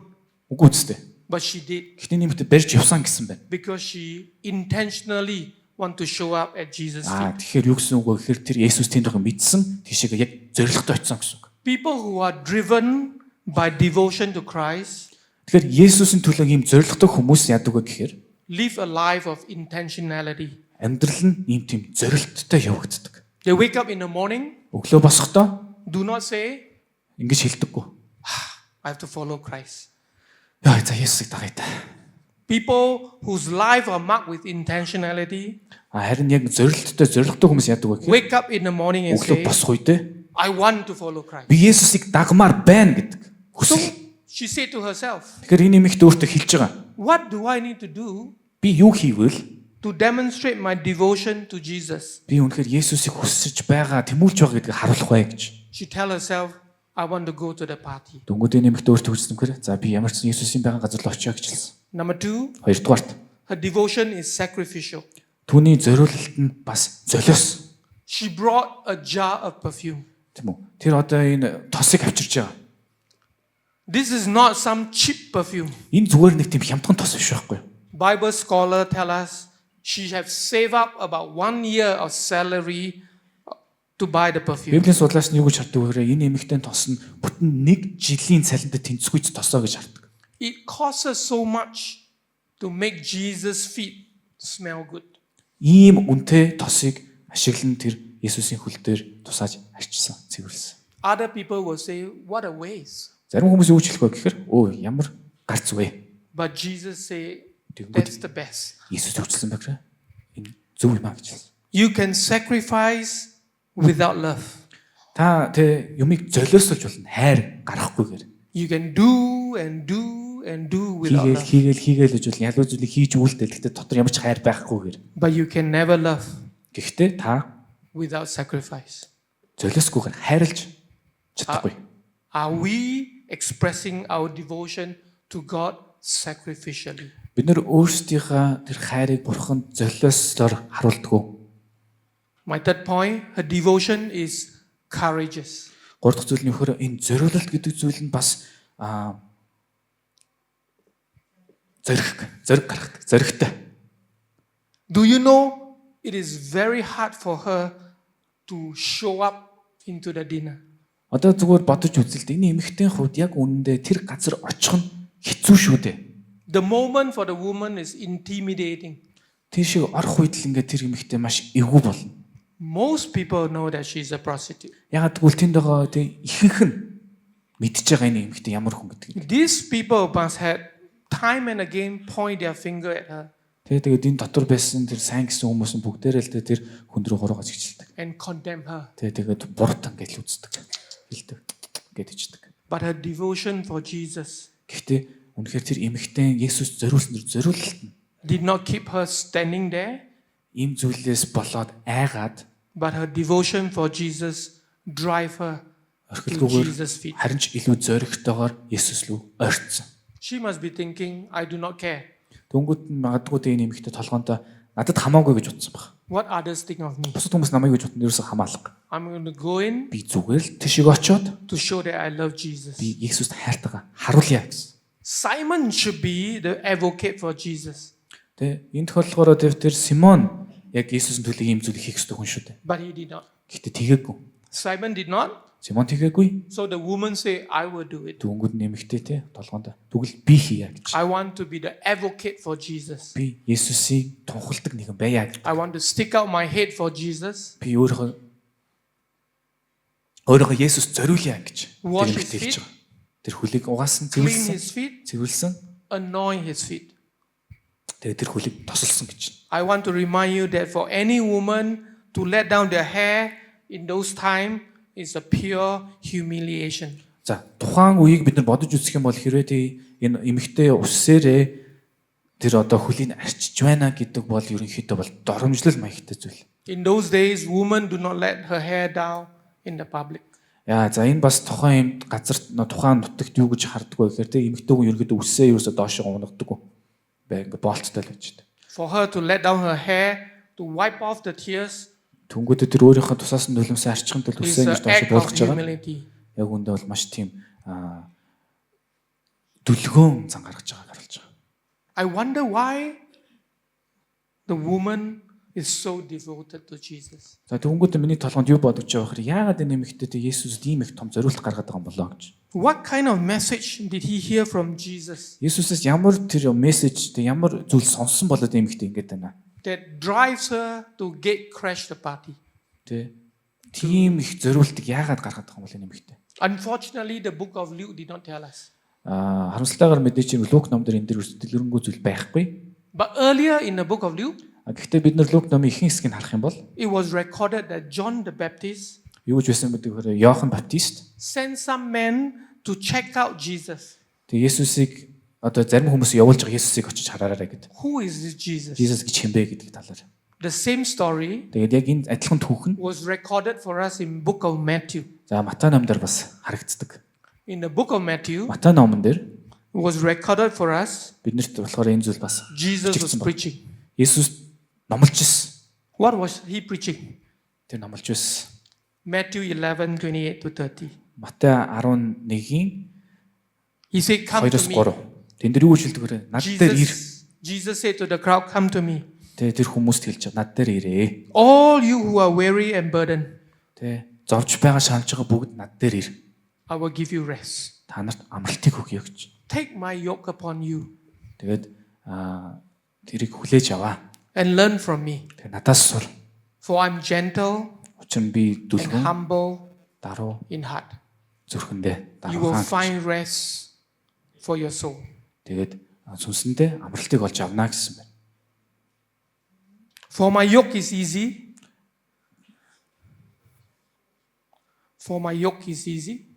Үгүй үстэй. but she did Гэхдээ нэмэгтэй барьж явсан гэсэн байна. because she intentionally want to show up at Jesus' feet. Тэгэхээр юу гэсэн үг вэ гэхээр тэр Есүс тэнд байгааг мэдсэн тийшээ яг зоригтой очсон гэсэн үг. People who are driven by devotion to Christ Тэгэхээр Есүсийн төлөө ийм зоригтой хүмүүс яадаг вэ гэхээр live a life of intentionality. амьдрал нь ийм тийм зоригттой явагддаг. They wake up in the morning, Өглөө босохдоо do not say, ингэж хэлдэггүй. I have to follow Christ. Яа за Есүсийг дагая та. People whose life are marked with intentionality Харин яг зоригтой хүмүүс яадаг вэ гэхээр wake up in the morning and өглөө say, босох үедээ I want to follow Christ. би Есүсийг дагмаар байна гэдэг So хүсэл. she said to herself, Тэгэхээр энэ эмэгтэй өөртөө хэлж байгаа. what do I need to do Би юу хийвэл to demonstrate my devotion to Jesus? би үнэхээр Есүсийг хүсэж байгаа, тэмүүлж байгаа гэдгийг харуулах бай гэж. She tell herself, I want to go to the party. Дөнгөд энэ эмэгтэй өөртөө хүссэн гэхээр за би ямар ч Есүсийн байгаа газар л очио гэж хэлсэн. Number 2, Хоёрдугаарт her devotion is sacrificial. түүний зориулалт нь бас золиос. She brought a jar of perfume. Тийм үү? Тэр одоо энэ тосыг авчирч байгаа. This is not some cheap perfume. Энэ зүгээр нэг тийм хямдхан тос биш байхгүй юу? Bible scholar tell us she have saved up about 1 year of salary to buy the perfume. Библийн судлаач нь юу гэж харддаг вэ гэхээр энэ эмэгтэй тос нь бүтэн 1 жилийн цалинд тэнцвгүйц тосоо гэж харддаг. It costs us so much to make Jesus' feet smell good. Ийм үнэтэй тосыг ашиглан тэр Есүсийн хөл дээр тусааж арчсан, цэвэрлсэн. Other people will say, what a waste. Зарим хүмүүс юу ч хэлэх вэ гэхээр өө ямар гарц вэ? But Jesus say, Тэгвэл that's the best. Есүс төгссөн байх шээ. Энэ зөв юм аа гэж хэлсэн. You can sacrifice without love. Та тэ юмыг золиослж болно хайр гарахгүйгээр. You can do and do and do without love. Хийгээл гэж бол ялуу зүйлийг хийж үлдэл. Гэхдээ дотор ямар ч хайр байхгүйгээр. But you can never love Гэхдээ та without sacrifice. золиосгүйгээр хайрлж чадахгүй. Are we expressing our devotion to God sacrificially? Бид нэр өөрсдийнхээ тэр хайрыг бурханд золиослоор харуулдаг уу? My third point, her devotion is courageous. Гурав дахь зүйл нь нөхөр энэ зориулалт гэдэг зүйл нь бас зориг гаргадаг, зоригтой. Do you know it is very hard for her to show up into the dinner? Одоо зүгээр бодож үзэл дээ. Энэ эмэгтэйн хувьд яг үнэндээ тэр газар очих нь хэцүү шүү дээ. The moment for the woman is intimidating. Тийшээ орох үед л ингээд тэр эмэгтэй маш эвгүй болно. Most people know that she's a prostitute. Ягаад гэвэл тэнд байгаа тэг ихэнх нь мэдж байгаа энэ эмэгтэй ямар хүн гэдгийг. These people must have time and again point their finger at her Тэгээд энэ дотор байсан тэр сайн гэсэн хүмүүс нь бүгдээрээ л тэр хүн рүү хуруугаж хичэлдэг. and condemn her. Тэгээд буртан гэж үздэг. Хэлдэг. Гэт ичдэг. But her devotion for Jesus Гэхдээ үнэхээр тэр эмэгтэй Есүс зориулсан тэр зориулалт нь did not keep her standing there, ийм зүйлээс болоод айгаад but her devotion for Jesus drive her to орхилгүйгээр Jesus' feet. харин ч илүү зоригтойгоор Есүс рүү ойртсон. She must be thinking, I do not care Дөнгөд нь магадгүй тэ энэ эмэгтэй толгоондоо надад хамаагүй гэж утсан баг. what others think of me. Бусад хүмүүс намайг гэж утна ерөөсөө хамаалга. I'm going to go in Би зүгээр л тийшээ очиод to show that I love Jesus. би Есүст хайртайгаа харуулъя гэсэн. Simon should be the advocate for Jesus, Тэ энэ тохиолдолгоор тэр Симон яг Есүсийн төлөө ийм зүйл хийх ёстой хүн шүү дээ. but he did not. Гэхдээ тэгээгүй. Simon did not. Симон тэгээгүй. So the woman say, I will do it. Дөнгөд нэмэгтэй те толгоонд. Тэгвэл би хийя гэж. I want to be the advocate for Jesus. Би Есүсийг тунхалдаг нэгэн байя гэж. I want to stick out my head for Jesus. Би өөрийнхөө Есүс зориулъя гэж. Wash Тэр his хэлж feet. байгаа. Тэр хөлийг угаасан, Clean цэвэрлсэн, his feet, цэвэрлсэн. anoint his feet. Тэгээд тэр хөлийг тосолсон гэж. I want to remind you that for any woman to let down their hair in those times is a pure humiliation. За тухайн үеийг бид нар бодож үзэх юм бол хэрвээ энэ эмэгтэй усээрээ тэр одоо хөлийг арчиж байна гэдэг бол ерөнхийдөө бол доромжлол маягтай зүйл. In those days, women do not let her hair down in the public. Яа, за энэ бас тухайн юм газар тухайн нутагт юу гэж харддаг вэ гэхээр тийм эмэгтэй хүн ерөнхийдөө үсээ юусоо доошоо унгадаггүй. Ингээ болцтой л байж дээ. For her to let down her hair, to wipe off the tears, Түнгүүдээ тэр өөрийнхөө тусаас нь нулимсаа арчихын тулд is үсээ an ингэж доошоо act of буулгаж байгаа. humility. Яг үндэ бол маш тийм дүлгөөн зан гаргаж байгааг харуулж байгаа. I wonder why the woman is so devoted to Jesus. За түнгүүдээ миний толгонд юу бодож байгаа вэ? Яагаад энэ эмэгтэйтэй Есүсд ийм их том зориулт гаргаад байгаа юм болоо гэж. What kind of message did he hear from Jesus Есүсээс ямар тэр мессеж, ямар зүйл сонссон болоод эмэгтэй ингэж байна. that drives her to gate crash the party? Тийм их зориултыг яагаад гаргаад байгаа юм бол энэ эмэгтэй. Unfortunately, the book of Luke did not tell us. Харамсалтайгаар мэдээж юм Лук номдэр энэ дэр дэлгэрэнгүй зүйл байхгүй. But earlier in the book of Luke, Гэхдээ бид нар Лук номын ихэнх хэсгийг харах юм бол it was recorded that John the Baptist юу гэж байсан бэ гэхээр Иохан Баптист sent some men to check out Jesus. тэгээ Есүсийг одоо зарим хүмүүс явуулж байгаа Есүсийг очиж хараарай гэдэг. Who is this Jesus? Jesus гэж хэмбэ гэдэг талаар. The same story Тэгээд яг энэ адилхан түүх нь was recorded for us in book of Matthew. за Матай номдэр бас харагддаг. In the book of Matthew, Матай номон дээр it was recorded for us. биднэрт болохоор энэ зүйл бас Jesus was бичигдсэн байна. preaching. Есүс номлож ирсэн. What was he preaching? Тэр номлож ирсэн. Matthew 11:28 to 30. Матай 11-ийн He said, "Come to 2-3. me." Тэн дээр юу хэлдэг вэ? Над дээр ир. Jesus said to the crowd, "Come to me, Тэгээ тэр хүмүүст хэлж байгаа. Над дээр ирээ. all you who are weary and burdened. Тэ зорж байгаа шаналж байгаа бүгд над дээр ир. I will give you rest. Та нарт амралтыг өгье гэж. Take my yoke upon you Тэгээд тэрийг хүлээж аваа. and learn from me, Тэгээ надаас сур. for I'm gentle Учир нь би and дүлгэн, humble даруй, in heart. зүрхэндээ, You will дараахан. find rest for your soul." Тэгээд сүнсэндээ амралтыг олж авна гэсэн байна. For my yoke is easy. For my yoke is easy.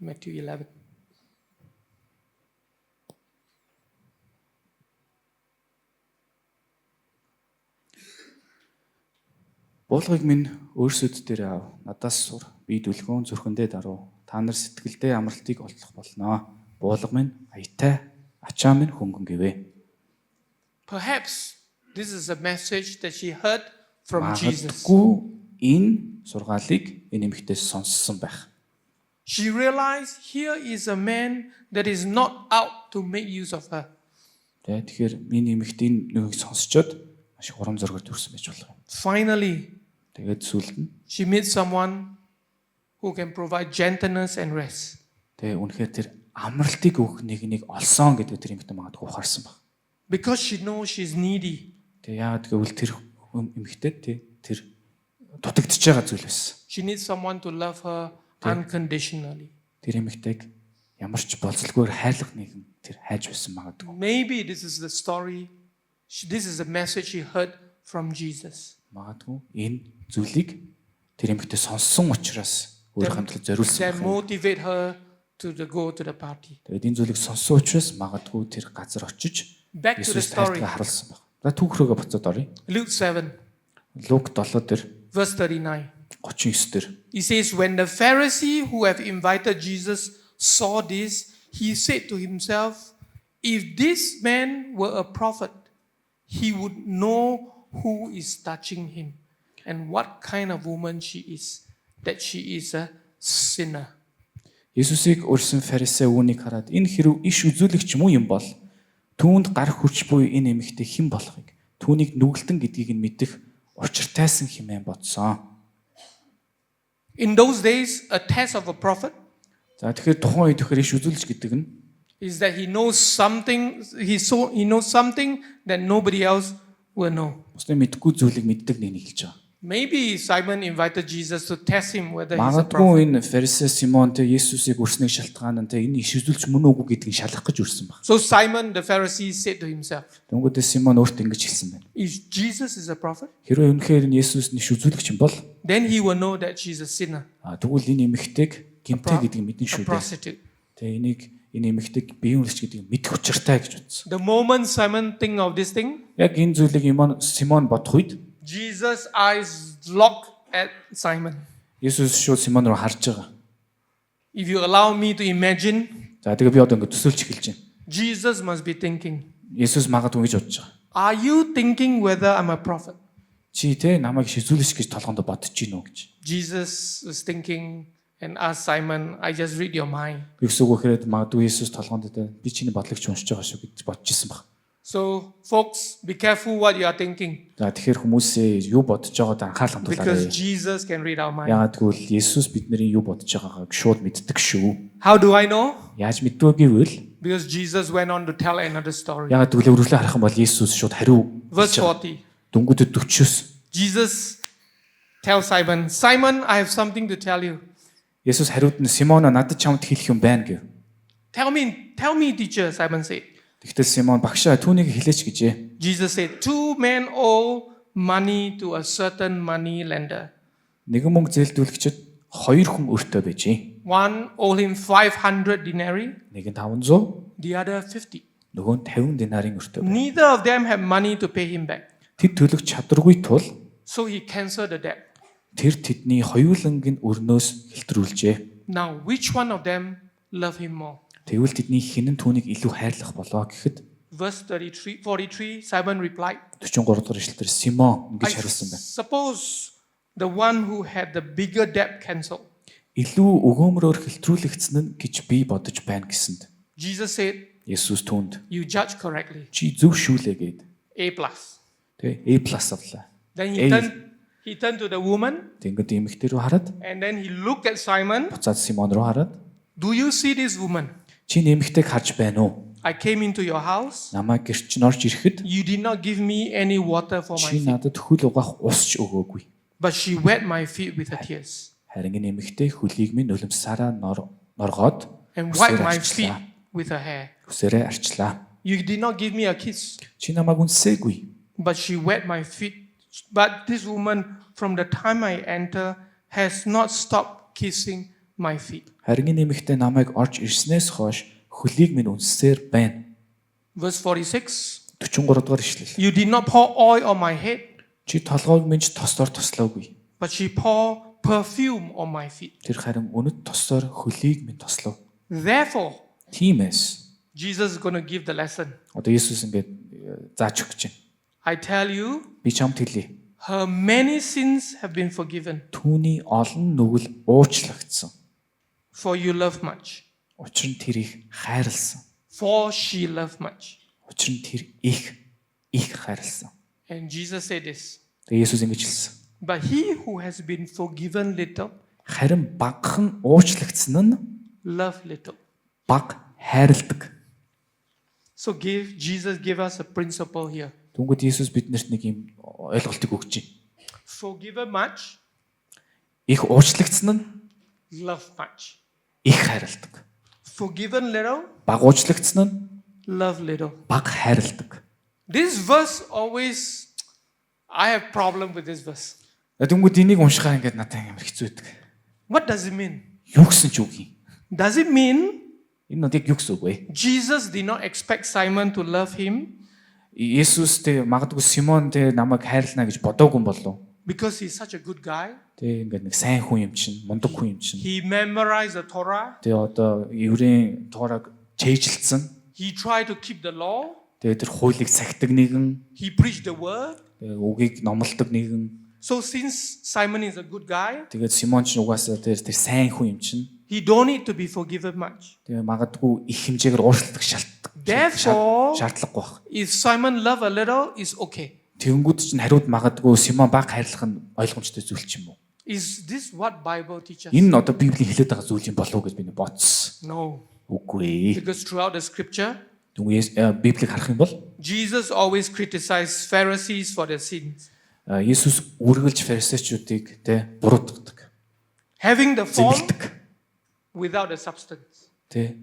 Matthew 11. Буулгыг минь өөрсөд дээр ав. Надаас сур. Би дүлгэн, зүрхэндээ даруй. Та нар сэтгэлдээ амралтыг олох болноо. Буулга минь аятай, ачаа минь хөнгөн гэвэ. Perhaps this is a message that she heard from Jesus. Магадгүй энэ сургаалыг энэ эмэгтэйс сонссон байх. She realized here is a man that is not out to make use of her. Тэгэхээр миний эмэгтэй энэ нүгийг сонсчоод маш их урам зоригоор төрсөн байж болох юм. Finally, Тэгээд сүүлд нь she meets someone who can provide gentleness and rest. тэгээ үнэхээр тэр амралтыг өгөх нэг олсон гэдэг тэр эмэгтэй магадгүй ухаарсан баг. Because she knows she's needy. Тэгээ яагаад гэвэл тэр эмэгтэй тэр дутагдж байгаа зүйл байсан. She needs someone to love her unconditionally. Тэр эмэгтэйг ямар ч болцолгүйгээр хайрлах нэгэн тэр хайж байсан магадгүй. Maybe this is the story. This is a message she heard from Jesus. Магадгүй энэ зүйлийг тэр эмэгтэй сонссон учраас өөрийнхөө төлөө зориулсан That байх. motivate her to go to the party. Тэгээд энэ зүйлийг сонссон учраас магадгүй тэр газар очиж Back to the Есүс story. тайлбар харуулсан баг. За түүх рүүгээ буцаад оръё. Luke 7, Лук 7 дээр verse 39. 39 дээр He says, when the Pharisee who have invited Jesus saw this, he said to himself, if this man were a prophet, he would know who is touching him and what kind of woman she is, that she is a sinner. Есүсийг урьсан фарисей үүнийг хараад энэ хэрв иш үзүүлэгч муу юм бол түүнд гар хүрч буй энэ эмэгтэй хэн болохыг түүнийг нүгэлтэн гэдгийг нь мэдэх учиртайсан хэмээн бодсон. In those days, a test of a prophet За тэгэхээр тухайн үед тэгэхээр иш үзүүлэгч гэдэг нь is that he knows something, he knows something that nobody else will know. бусдын мэдгүй зүйлийг мэддэг нэг хэлж байгаа. Maybe Simon invited Jesus to test him whether he's a prophet. Магадгүй энэ Фарисей Симон те Есүсийг өрснэг шалтгаан нь те энэ иш үзүүлж мөн үгүй гэдгийг шалгах гэж өрсөн баг. So Simon the Pharisee said to himself, Тэнгүүдээ Симон өөртөө ингэж хэлсэн байна. if Jesus is a prophet, Хэрвээ үнэхээр энэ Есүс иш үзүүлэгч юм бол then he will know that she's a sinner, тэгвэл энэ эмэгтэйг гимтэй гэдгийг мэднэ a шүү дээ. prostitute. Тэ энийг энэ эмэгтэйг биеийн үлч гэдгийг мэдэх учиртай гэж бодсон. The moment Simon think of this thing, Яг энэ зүйлийг Симон бодох үед Jesus' eyes locked at Simon. Есүс шууд Симон руу харж байгаа. If you allow me to imagine, За тэгээ би одоо ингэ төсөөлж эхэлж байна. Jesus must be thinking, Есүс магадгүй гэж бодож байгаа. are you thinking whether I'm a prophet? Чи те намайг шизүүлж гэж толгонд бодож гин үү гэж. Jesus was thinking and asked Simon, I just read your mind. Юусг өгөхөд магадгүй Есүс толгонд те би чиний бодлогч уншиж байгаа шүү гэж бодож исэн баг. So, folks, be careful what you are thinking За тэгэхээр хүмүүсээ юу бодож байгааг анхаарал because хандуулаарай. Jesus can read our mind. Яагаад гэвэл Есүс бидний юу бодож байгааг шууд мэддэг шүү. How do I know? Яаж мэдвэ гэвэл Because Jesus went on to tell another story. яагаад гэвэл өргөлөө харах юм бол Есүс шууд хариу Verse 40. Дүнгүүдэд 49. Jesus tells Simon, Simon, I have something to tell you. Есүс хариуд нь Симоно надад чамд хэлэх юм байна гэв. Tell me, teacher, Simon said. Тэгтэл Симон багшаа түүнийг хэлээч гэжээ. Jesus said, 2 men owe money to a certain money lender. Нэгэн мөнгө зээлдүүлэгчид 2 хүн өртөө байжээ. One owed him 500 denarii, Нэг нь 500, the other 50. нөгөө нь 50 динарын өртөө. Neither of them had money to pay him back. Тэд төлөх чадваргүй тул So he canceled the debt. тэр тэдний хоёулангийн өрнөөс хэлтрүүлжээ. Now, which one of them loved him more? Тэгвэл тэдний хэн нь түүнийг илүү хайрлах болоо гэхэд Verse 43, Simon replied, 43 дахь эшлэлээр Симон I ингэж хариулсан байна. suppose the one who had the bigger debt canceled. Илүү өгөөмрөөр хэлтрүүлэгдсэн нь гэж би бодож байна гэсэнд. Jesus said, Есүс түүнд you judge correctly. чи зөв шүүлээ гэд. A+. Тэ A+ авлаа. Then A. he turned to the woman Тэнгүүд эмэгтэй рүү хараад and then he looked at Simon. буцаад Симон руу хараад Do you see this woman? чи нэмэгтэйг харж байна уу? I came into your house. Намайг гэрч нь орж ирэхэд You did not give me any water for my чи feet, надад хөл угаах ус ч өгөөгүй. but she wet my feet with her tears Харин энэ эмэгтэй хөлийг минь нулимсаараа норгоод and wiped үсээрээ my feet арчлаа. with her hair. Үсээрээ арчлаа. You did not give me a kiss, Чи намайг үнсээгүй. but she wet my feet. But this woman, from the time I enter, has not stopped kissing my feet. Харин энэ эмэгтэй намайг орж ирснээс хойш хөлийг минь үнсээр байна. Verse 46. 43 дугаар ишлэл. You did not pour oil on my head, Чи толгойг минь ч тослоор тослоогүй. but she poured perfume on my feet. Тэр харин үнэт тослоор хөлийг минь тослов. Therefore, Тиймээс Jesus is going to give the lesson. одоо Есүс ингээд зааж өгч байна. I tell you, Би чамд хэлье. her many sins have been forgiven, Түүний олон нүгэл уучлагдсан. for you love much. Учир нь тэр их хайрлсан. For she loved much. Учир нь тэр их хайрлсан. And Jesus said this. Тэгээ Есүс ингэж хэлсэн. But he who has been forgiven little, Харин багахан уучлагдсан нь love little. баг хайрладаг. So Jesus gave us a principle here. Түнгүүд Есүс биднэрт нэг юм ойлголтыг өгч байна. Forgiven much, Их уучлагдсан нь love much. их хайрладаг. Forgiven little, Баг уучлагдсан нь love little. баг хайрладаг. This verse always, I have problem with this verse. Түнгүүд энийг уншихаар ингээд надад амар хэцүү байдаг. What does it mean? Юу гэсэн ч үг юм. Does it mean Энэ нь яг юу гэсэн үг вэ? Jesus did not expect Simon to love him Есүс тэ магадгүй Симон тэ намайг хайрлана гэж бодоогүй юм болов. because he's such a good guy? Тэ ингээд нэг сайн хүн юм чинь, мундаг хүн юм чинь. He memorized the Torah. Тэ одоо еврейн тоорог чэйжилсэн. He tried to keep the law. Тэгээ тэр хуулийг цагтаг нэгэн, He preached the word. тэгээ үгийг номлодог нэгэн. So since Simon is a good guy, Тэгээд Симон ч угаасаа тэр сайн хүн юм чинь. he don't need to be forgiven much. Тэгээ магадгүй их хэмжээгээр уушлах Therefore, шаардлагагүй байх. if Simon love a little, is okay. Тэнгүүд чинь хариуд магадгүй Симон баг хайрлах нь ойлгомжтой зүйл ч юм уу. Is this what Bible teaches? Энэ нь одоо Библийн хэлээд байгаа зүйл юм болов уу гэж би бодсон. No. Үгүй ээ. Because throughout the scripture, Түнээс Библийг харах юм бол Jesus always criticized Pharisees for their sins. Есүс үргэлж фарисеучуудыг тэ буруутгадаг. Having the form Зэмлдэг. without the substance. Тэ.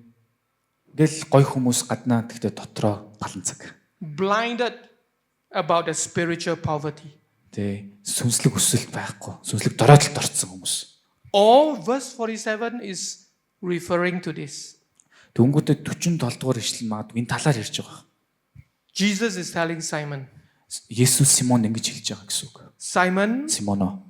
Ингээл гой хүмүүс гаднаа гэхдээ дотроо галанцаг. Blinded about the spiritual poverty. Тэ. Сүнслэг өсөлт байхгүй. Сүнслэг дороотолд орцсон хүмүүс. All verse 47 is referring to this. Дөнгөдөө 47 дугаар ишлэл магадгүй энэ талаар ярьж байгаа. Jesus is telling Simon, Есүс Симонд ингэж хэлж байгаа гэсэн үг. Simon, Симоно,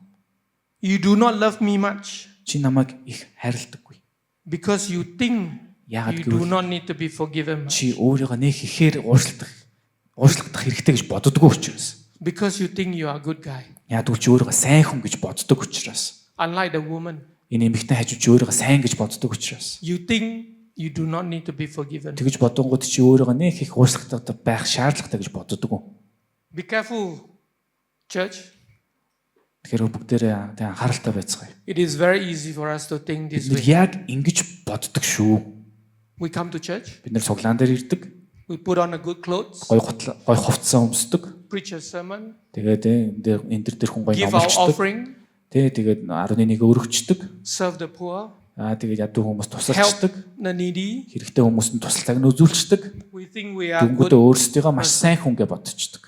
you do not love me much чи намайг их хайрладаггүй. because you think Яагаад you do гэвэл not need to be forgiven much. чи өөрийгөө нэг ихээр уушлагдах хэрэгтэй гэж боддоггүй учраас. Because you think you are a good guy. Яагаад гэвэл чи өөрийгөө сайн хүн гэж боддог учраас. Unlike the woman, Энэ эмэгтэй хажууд чи өөрийгөө сайн гэж боддог учраас. you think you do not need to be forgiven. Тэгж бодонгууд чи өөрийгөө нэг их уушлагдах байх шаардлагатай гэж боддоггүй. Be careful, church. Тэгэхээр бүгдээрээ тэг анхааралтай байцгаая. It is very easy for us to think this Бид way. яг ингэж боддог шүү. We come to church, Бид нэр цуглаан дээр ирдэг, we put on a good clothes, гой хувцас өмсдөг. preach a sermon, Тэгээд энэ дээр хүн гой give our номлочдөг. offering, Тэгээд 11-ийг өргөчдөг. serve the poor, Тэгээд ядуу хүмүүс help тусалчдаг. the needy. Хэрэгтэй хүмүүст нь туслахыг нь үзүүлчдэг. We think we are Дүнгүүдээ good. өөрсдийгөө маш сайн хүн гэж бодчихдог.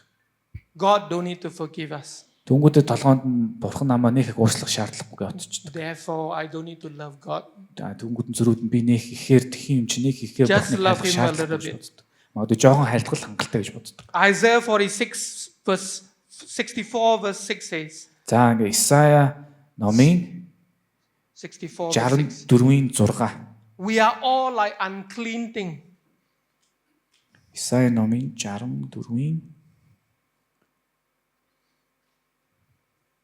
God don't need to forgive us. Дүнгүүдээ толгоонд нь бурхан намаа нэг их уушлах шаардлагагүй гэж бодчихдог. Therefore, I don't need to love God. Дүнгүүд нь зөрүүд нь би нэг ихээр тхим чи нэг ихээр Just бурхныг love хайрлах him a шаардлагагүй little гэж bit. боддог. Магадгүй жоохон хайлтгал хангалттай гэж боддог. Isaiah 46 verse 64 verse 6 says, За ингээ Исая номын 64 verse 6. 64-ийн 6. We are all like unclean thing. Исая номын 64-ийн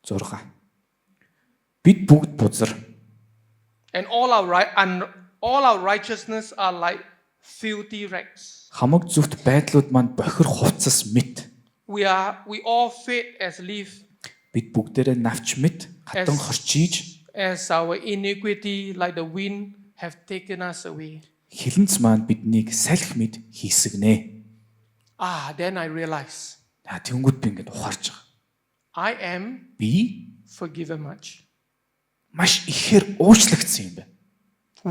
6. Бид бүгд бузар. And all our righteousness are like filthy rags. Хамаг зүвт байдлууд манд бохир хувцас мэт. We all fade as leaf, Бид бүгдээрээ навч мэт хатан хорчиж as our iniquity like the wind have taken us away. хилэнц маань биднийг салхи мэд хийсгнэ. Then I realize Тэнгүүд би ингээд ухаарч байгаа. I am Би forgiven much. маш ихээр уучлагдсан юм байна.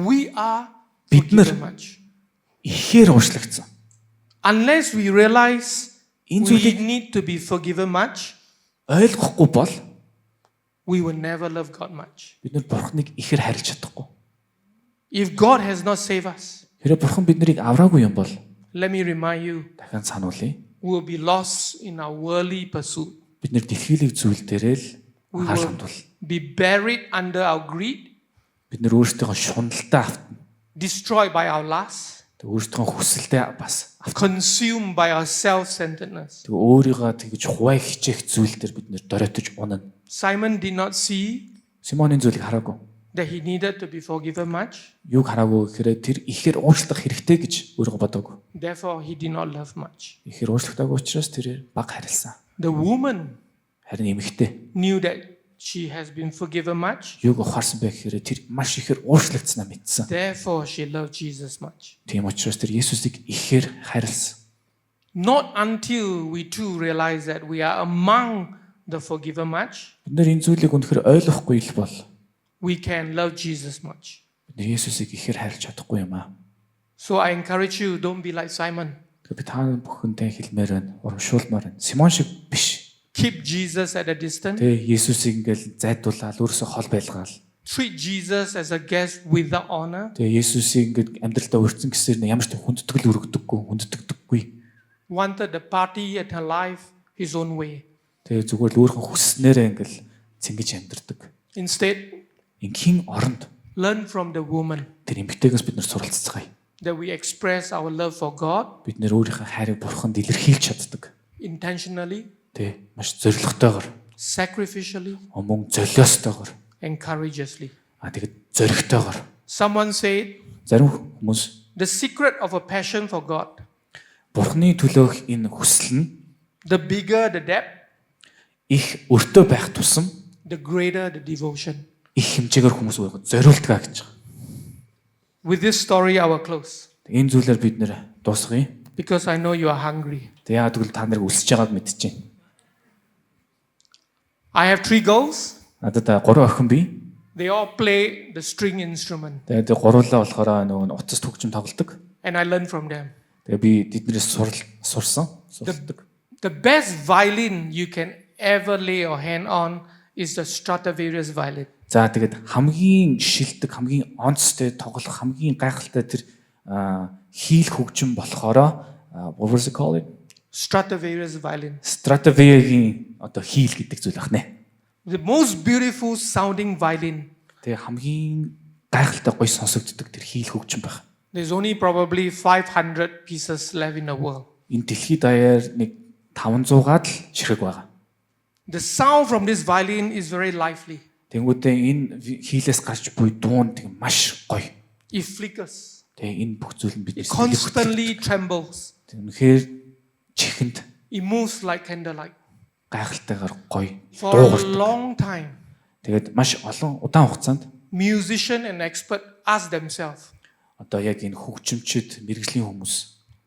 We are Бид нар forgiven much. Ихээр уучлагдсан. Unless we realize Энэ we зүйлийг need to be forgiven much, ойлгохгүй бол we will never love God much. бид нар бурхныг ихээр харилж чадахгүй. If God has not saved us, Хэрэв бурхан бид нарыг авраагүй юм бол let me remind you, дахин сануулъя. we will be lost in our worldly pursuit. Бид нар дэлхийлэг зүйл дээрээ л We анхаарал will хандуул. be buried under our greed, Бид нар өөрсдийнхөө шуналтай автна. destroyed by our lust, Тэг өөрсдийнхөө хүсэлтэй бас автна. consumed by our self-centeredness. Тэг өөрийгөө тэгж хуваа хичээх зүйл дээр бид нэр доройтож унана. Simon did not see Симоны зүйлийг хараагүй. that he needed to be forgiven much. Юуг хараагүй гэхээр тэр ихээр уучлах хэрэгтэй гэж өөрийгөө бодоогүй. Therefore, he did not love much. Ихээр уучлагдаагүй учраас тэр баг харилсан. The woman Харин эмэгтэй knew that she has been forgiven much. юуг ухаарсан бэ гэхээр тэр маш ихээр уучлагдсанаа мэдсэн. Therefore, she loved Jesus much. Тийм учраас тэр Есүсийг ихээр харилсан. Not until we too realize that we are among the forgiven much, Бид нар энэ зүйлийг үнэхээр ойлгохгүй л бол we can love Jesus much. бид нар Есүсийг ихээр харилж чадахгүй юм аа. So I encourage you, don't be like Simon. Тэгэхээр би та бүхэнтэй хэлмээр байна, урамшуулмаар байна. Симон шиг биш. Keep Jesus at a distance. Тэ Есүсийг ингээл зайдуулаад өөрөөсөө хол байлгаал. Treat Jesus as a guest without honor. Тэгээ Есүсийг ингээд амьдралдаа өрцөн гэсээр ямар ч хүндэтгэл өргөдөггүй, хүндэтгдэггүй. Wanted the party and her life his own way. Тэгээ зүгээр л өөрхөн хүсснээрээ ингээл цэнгэж амьдрдаг. Instead, Ингийн оронд learn from the woman тэр эмгтээгээс бид нар суралцгаая. that we express our love for God Бид нэр өөрийнхөө хайрыг бурханд илэрхийлж чаддаг. intentionally, Тэ маш зоригтойгоор, sacrificially, мөн золиостойгоор, and courageously. тэгээд зоригтойгоор. Someone said, Зарим хүмүүс the secret of a passion for God, бурхны төлөөх энэ хүсэл нь the bigger the depth, их өртөө байх тусам the greater the devotion. их хэмжээгээр хүмүүс өөрийгөө зориулдаг гэж байгаа. With this story, I will close Энэ зүйлээр бид нэр дуусгая. because I know you are hungry. Тэг яагаад гэвэл та нарыг үлсэж байгааг мэдчихээн. I have 3 girls. Надад 3 охин бий. They all play the string instrument, Тэгээд гуруулаа болохоор нөгөө утас төгжим тоглодог. and I learned from them. Тэгээд би тэднээс суралдаг. The best violin you can ever lay your hand on is the Stradivarius violin. За тэгээд хамгийн шилдэг, хамгийн онцтой тоглох, хамгийн гайхалтай тэр хийл хөгжим болохоор what was it called? Stradivarius violin. Stradivarius-ийн одоо хийл гэдэг зүйл ахнэ. The most beautiful sounding violin. Тэгээ хамгийн гайхалтай гоё сонсогддог тэр хийл хөгжим байх. There's only probably 500 pieces left in the world. Энэ дэлхийд даяар нэг 500-аад л ширхэг байгаа. The sound from this violin is very lively. Тэнгүүдээ энэ хийлээс гарч буй дуун тэг маш гоё. It flickers. Тэгээ энэ бүх зүйл нь бидний It constantly trembles. Үнэхээр чихэнд It moves like candlelight. гайхалтайгаар гоё For дуугардаг. a long time, Тэгээд маш олон удаан хугацаанд musician and expert ask themselves, одоо яг энэ хөгжимчд, мэрэгжлийн хүмүүс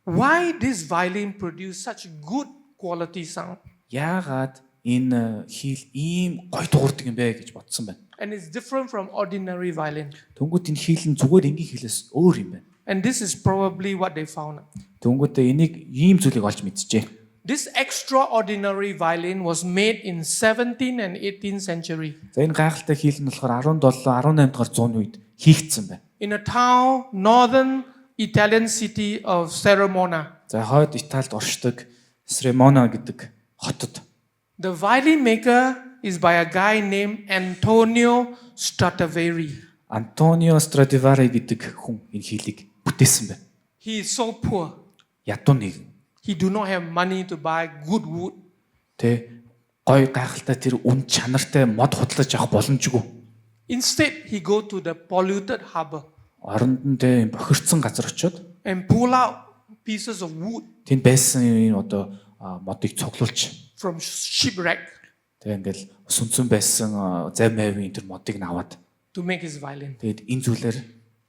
why this violin produce such good quality sound? яагаад энэ хийл ийм гоё дуурдаг юм бэ гэж бодсон байна. And it's different from ordinary violin. Тэнгүүд энэ хийл нь зүгээр энгийн хийлээс өөр юм байна. And this is probably what they found. Тэнгүүдээ энийг ийм зүйлийг олж мэджээ. This extraordinary violin was made in 17th and 18th century За энэ гайхалтай хийл нь болохоор 17, 18 дугаар зууны үед хийгдсэн байна. in a town, northern Italian city of Serromona. За хойд Италид оршдог Сремона гэдэг хотод The violin maker is by a guy named Antonio Stradivari. Антонио Страдивари гэдэг хүн энэ хийлийг бүтээсэн байна. He is so poor. Ядуу нэг He do not have money to buy good wood. тэ гой гайхалтай тэр үн чанартай мод худалдаж авах боломжгүй. Instead, he go to the polluted harbor Оронд нь тэ бохирдсан газар очиод and pull out pieces of wood тэнд байсан энэ одоо модыг цуглуулж from shipwreck тэ ингээл сүнцэн байсан зав майвын тэр модыг наваад to make his violin. тэгэд энэ зүйлээр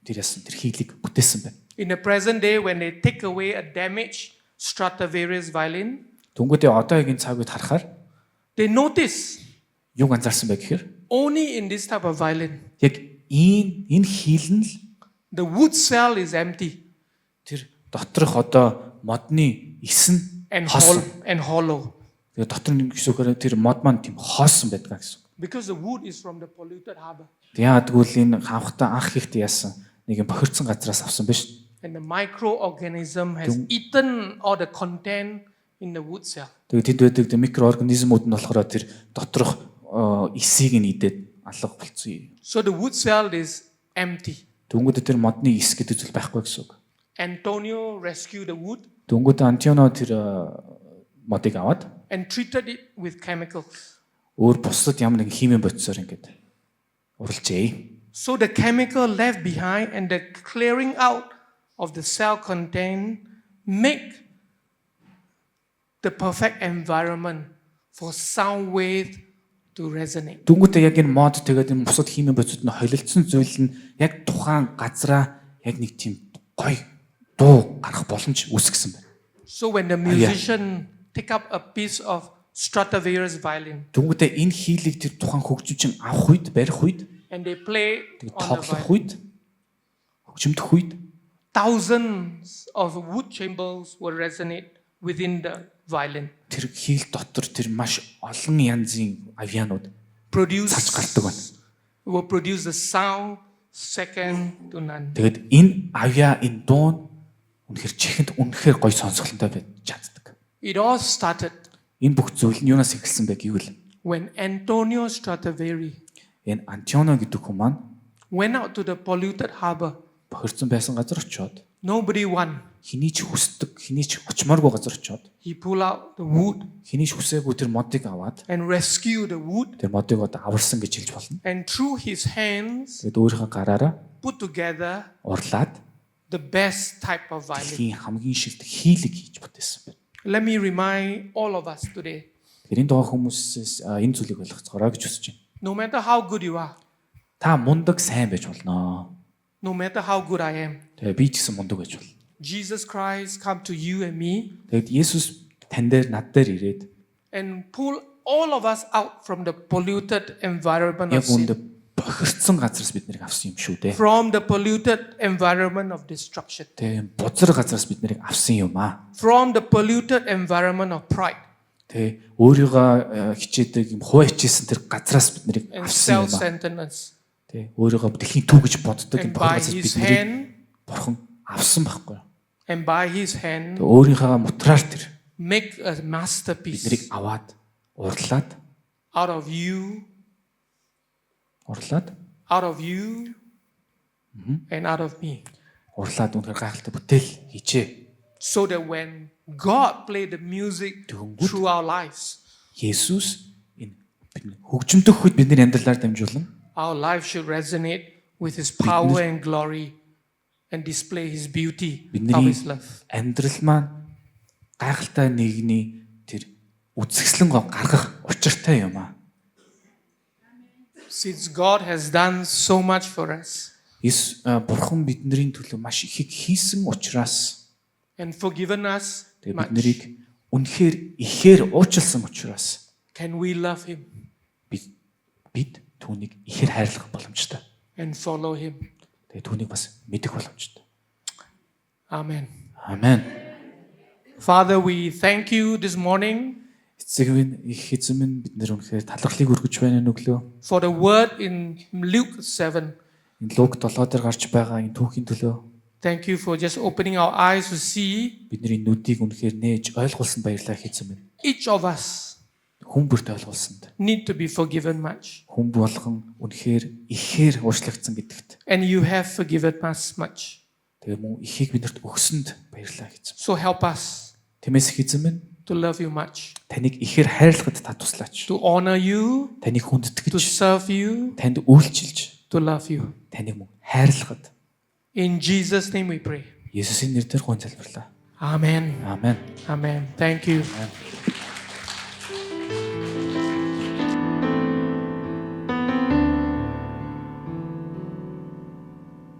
тэр ясан тэр хийлийг бүтээсэн байна. In the present day, when they take away a damaged Stradivarius violin, Түнгүүдээ одоогийн цаг үед харахаар they notice юг анзаарсан бэ гэхээр only in this type of violin, яг энэ хийл нь л the wood cell is empty тэр доторх одоо модны эс нь and хоосон. hollow Тэгээ дотор нь гэсөөр тэр мод маань тийм хоосон байдаг гэсэн. because the wood is from the polluted harbor Яагтгүйл энэ хавхтаа анх ихт яасан нэг юм бохирдсан газраас авсан биш. and the microorganism has eaten all the content in the wood cell. Тэгээд тэнд байдаг тэр микроорганизмууд нь болохоор тэр доторх эсийг нь идээд алга болцсон. So the wood cell is empty. Түнгүүд тэр модны эс гэдэг зүйл байхгүй гэсэн үг. Antonio rescued the wood Түнгүүд Антионо тэр модыг аваад and treated it with chemicals. өөр бусдад ямар нэгэн химийн бодисоор ингээд уралжээ. So the chemical left behind and the clearing out of the cell content make the perfect environment for sound wave to resonate. Түнгүүтээ яг энэ мод тэгээд энэ бусад химийн бодисууд нь холилдсон зүйл нь яг тухайн газараа яг нэг тийм гоё дуу гарах боломж үүсгэсэн байна. So when the musician take up a piece of Stradivarius violin Түнгүүтээ энэ хийлийг тэр тухайн хөгжимчин авах үед, барих үед, and they play тэгээд on the тоглох violin, үед, хөгжимдөх үед thousands of wood chambers will resonate within the violin, тэр хийл дотор тэр маш олон янзын авианууд produce цаж гардаг байна. will produce the sound second to none. Тэгээд энэ авиа, энэ дуун үнэхэр чихэнд үнэхээр гоё сонсголонтой байж чаддаг. It all started Энэ бүх зүйл нь юунаас эхэлсэн бэ гэвэл when Antonio Stradivari энэ Антионо гэдэг хүн маань went out to the polluted harbor. бохирдсон байсан газар очиод Nobody won. хэний ч хүсдэг, хэний ч очмооргүй газар очиод He pulled out the wood хэний ч хүсээгүй тэр модыг аваад and rescued the wood, тэр модыг одоо аварсан гэж хэлж болно. and through his hands Тэгээд өөрийнхөө гараараа put together урлаад the best type of violin. дэлхийн хамгийн шилдэг хийлийг хийж бүтээсэн байна. Let me remind all of us today, Тэгэхээр энэ доо хүмүүсээс энэ зүйлийг ойлгоцгоорой гэж хүсэж байна. no matter how good you are, Та мундаг сайн байж болно. no matter how good I am, Тэгээ би ч гэсэн мундаг байж болно. Jesus Christ come to you and me Тэгэд Есүс тань дээр над дээр ирээд and pull all of us out from the polluted environment of Яг үүндээ sin, бохирдсан газараас бид нарыг авсан юм шүү дээ. from the polluted environment of destruction, Тэ бузар газараас бид нарыг авсан юм аа. from the polluted environment of pride Тэ өөрийгөө хичээдэг юм хуваа хичээсэн тэр газраас бид нарыг and авсан юм аа. self-centeredness. Тэ өөрийгөө дэлхийн төв гэж боддог And юм by газраас бид his нарыг hand, бурхан авсан байхгүй юу? and by his hand, Тэ өөрийнхөө мутраар тэр make a бид нарыг masterpiece аваад урлаад out of you, and out of me. үнэхээр гайхалтай бүтээл хийжээ. So that when God played the music through our lives, Есүс энэ бидний хөгжимдөх үед бидний амьдралаар дамжуулан our life should resonate with his power and glory and display his beauty of бидний his love. амьдрал маань гайхалтай нэгний тэр үзэсгэлэн гаргах учиртай юм аа. Since God has done so much for us Бурхан бидний төлөө маш их хийсэн учраас and forgiven us бид much, нарыг үнэхээр ихээр уучлсан учраас can we love him бид түүнийг ихээр хайрлах боломжтой. and follow him? Тэгээ түүнийг бас мэдэх боломжтой. Amen. Амен. Father, we thank you this morning Эцэг минь их эзэн минь бид нар үнэхээр талархлыг өргөж байна нүглөө. for the word in Luke 7. Энэ Лук 7 дээр гарч байгаа энэ түүхийн төлөө Thank you for just opening our eyes to see бидний нүдийг үнэхээр нээж ойлгуулсан баярлалаа эзэн минь. each of us Хүн бүрт ойлгуулсанд. need to be forgiven much. Хүн болгон үнэхээр ихээр уучлагдсан гэдэгт. And you have forgiven us much. Тэгээ мөн ихийг бидэрт өгсөнд баярлалаа эзэн. So help us Тиймээс эзэн минь to love you much, таныг ихээр хайрлахад та туслаач. to honor you, Таныг to хүндэтгэж, serve you, танд үйлчилж, to love you. таныг мөн хайрлахад In Jesus' name we pray. Есүсийн нэрээр гуйж залбирлаа. Amen. Амен. Amen. Thank you. Амен.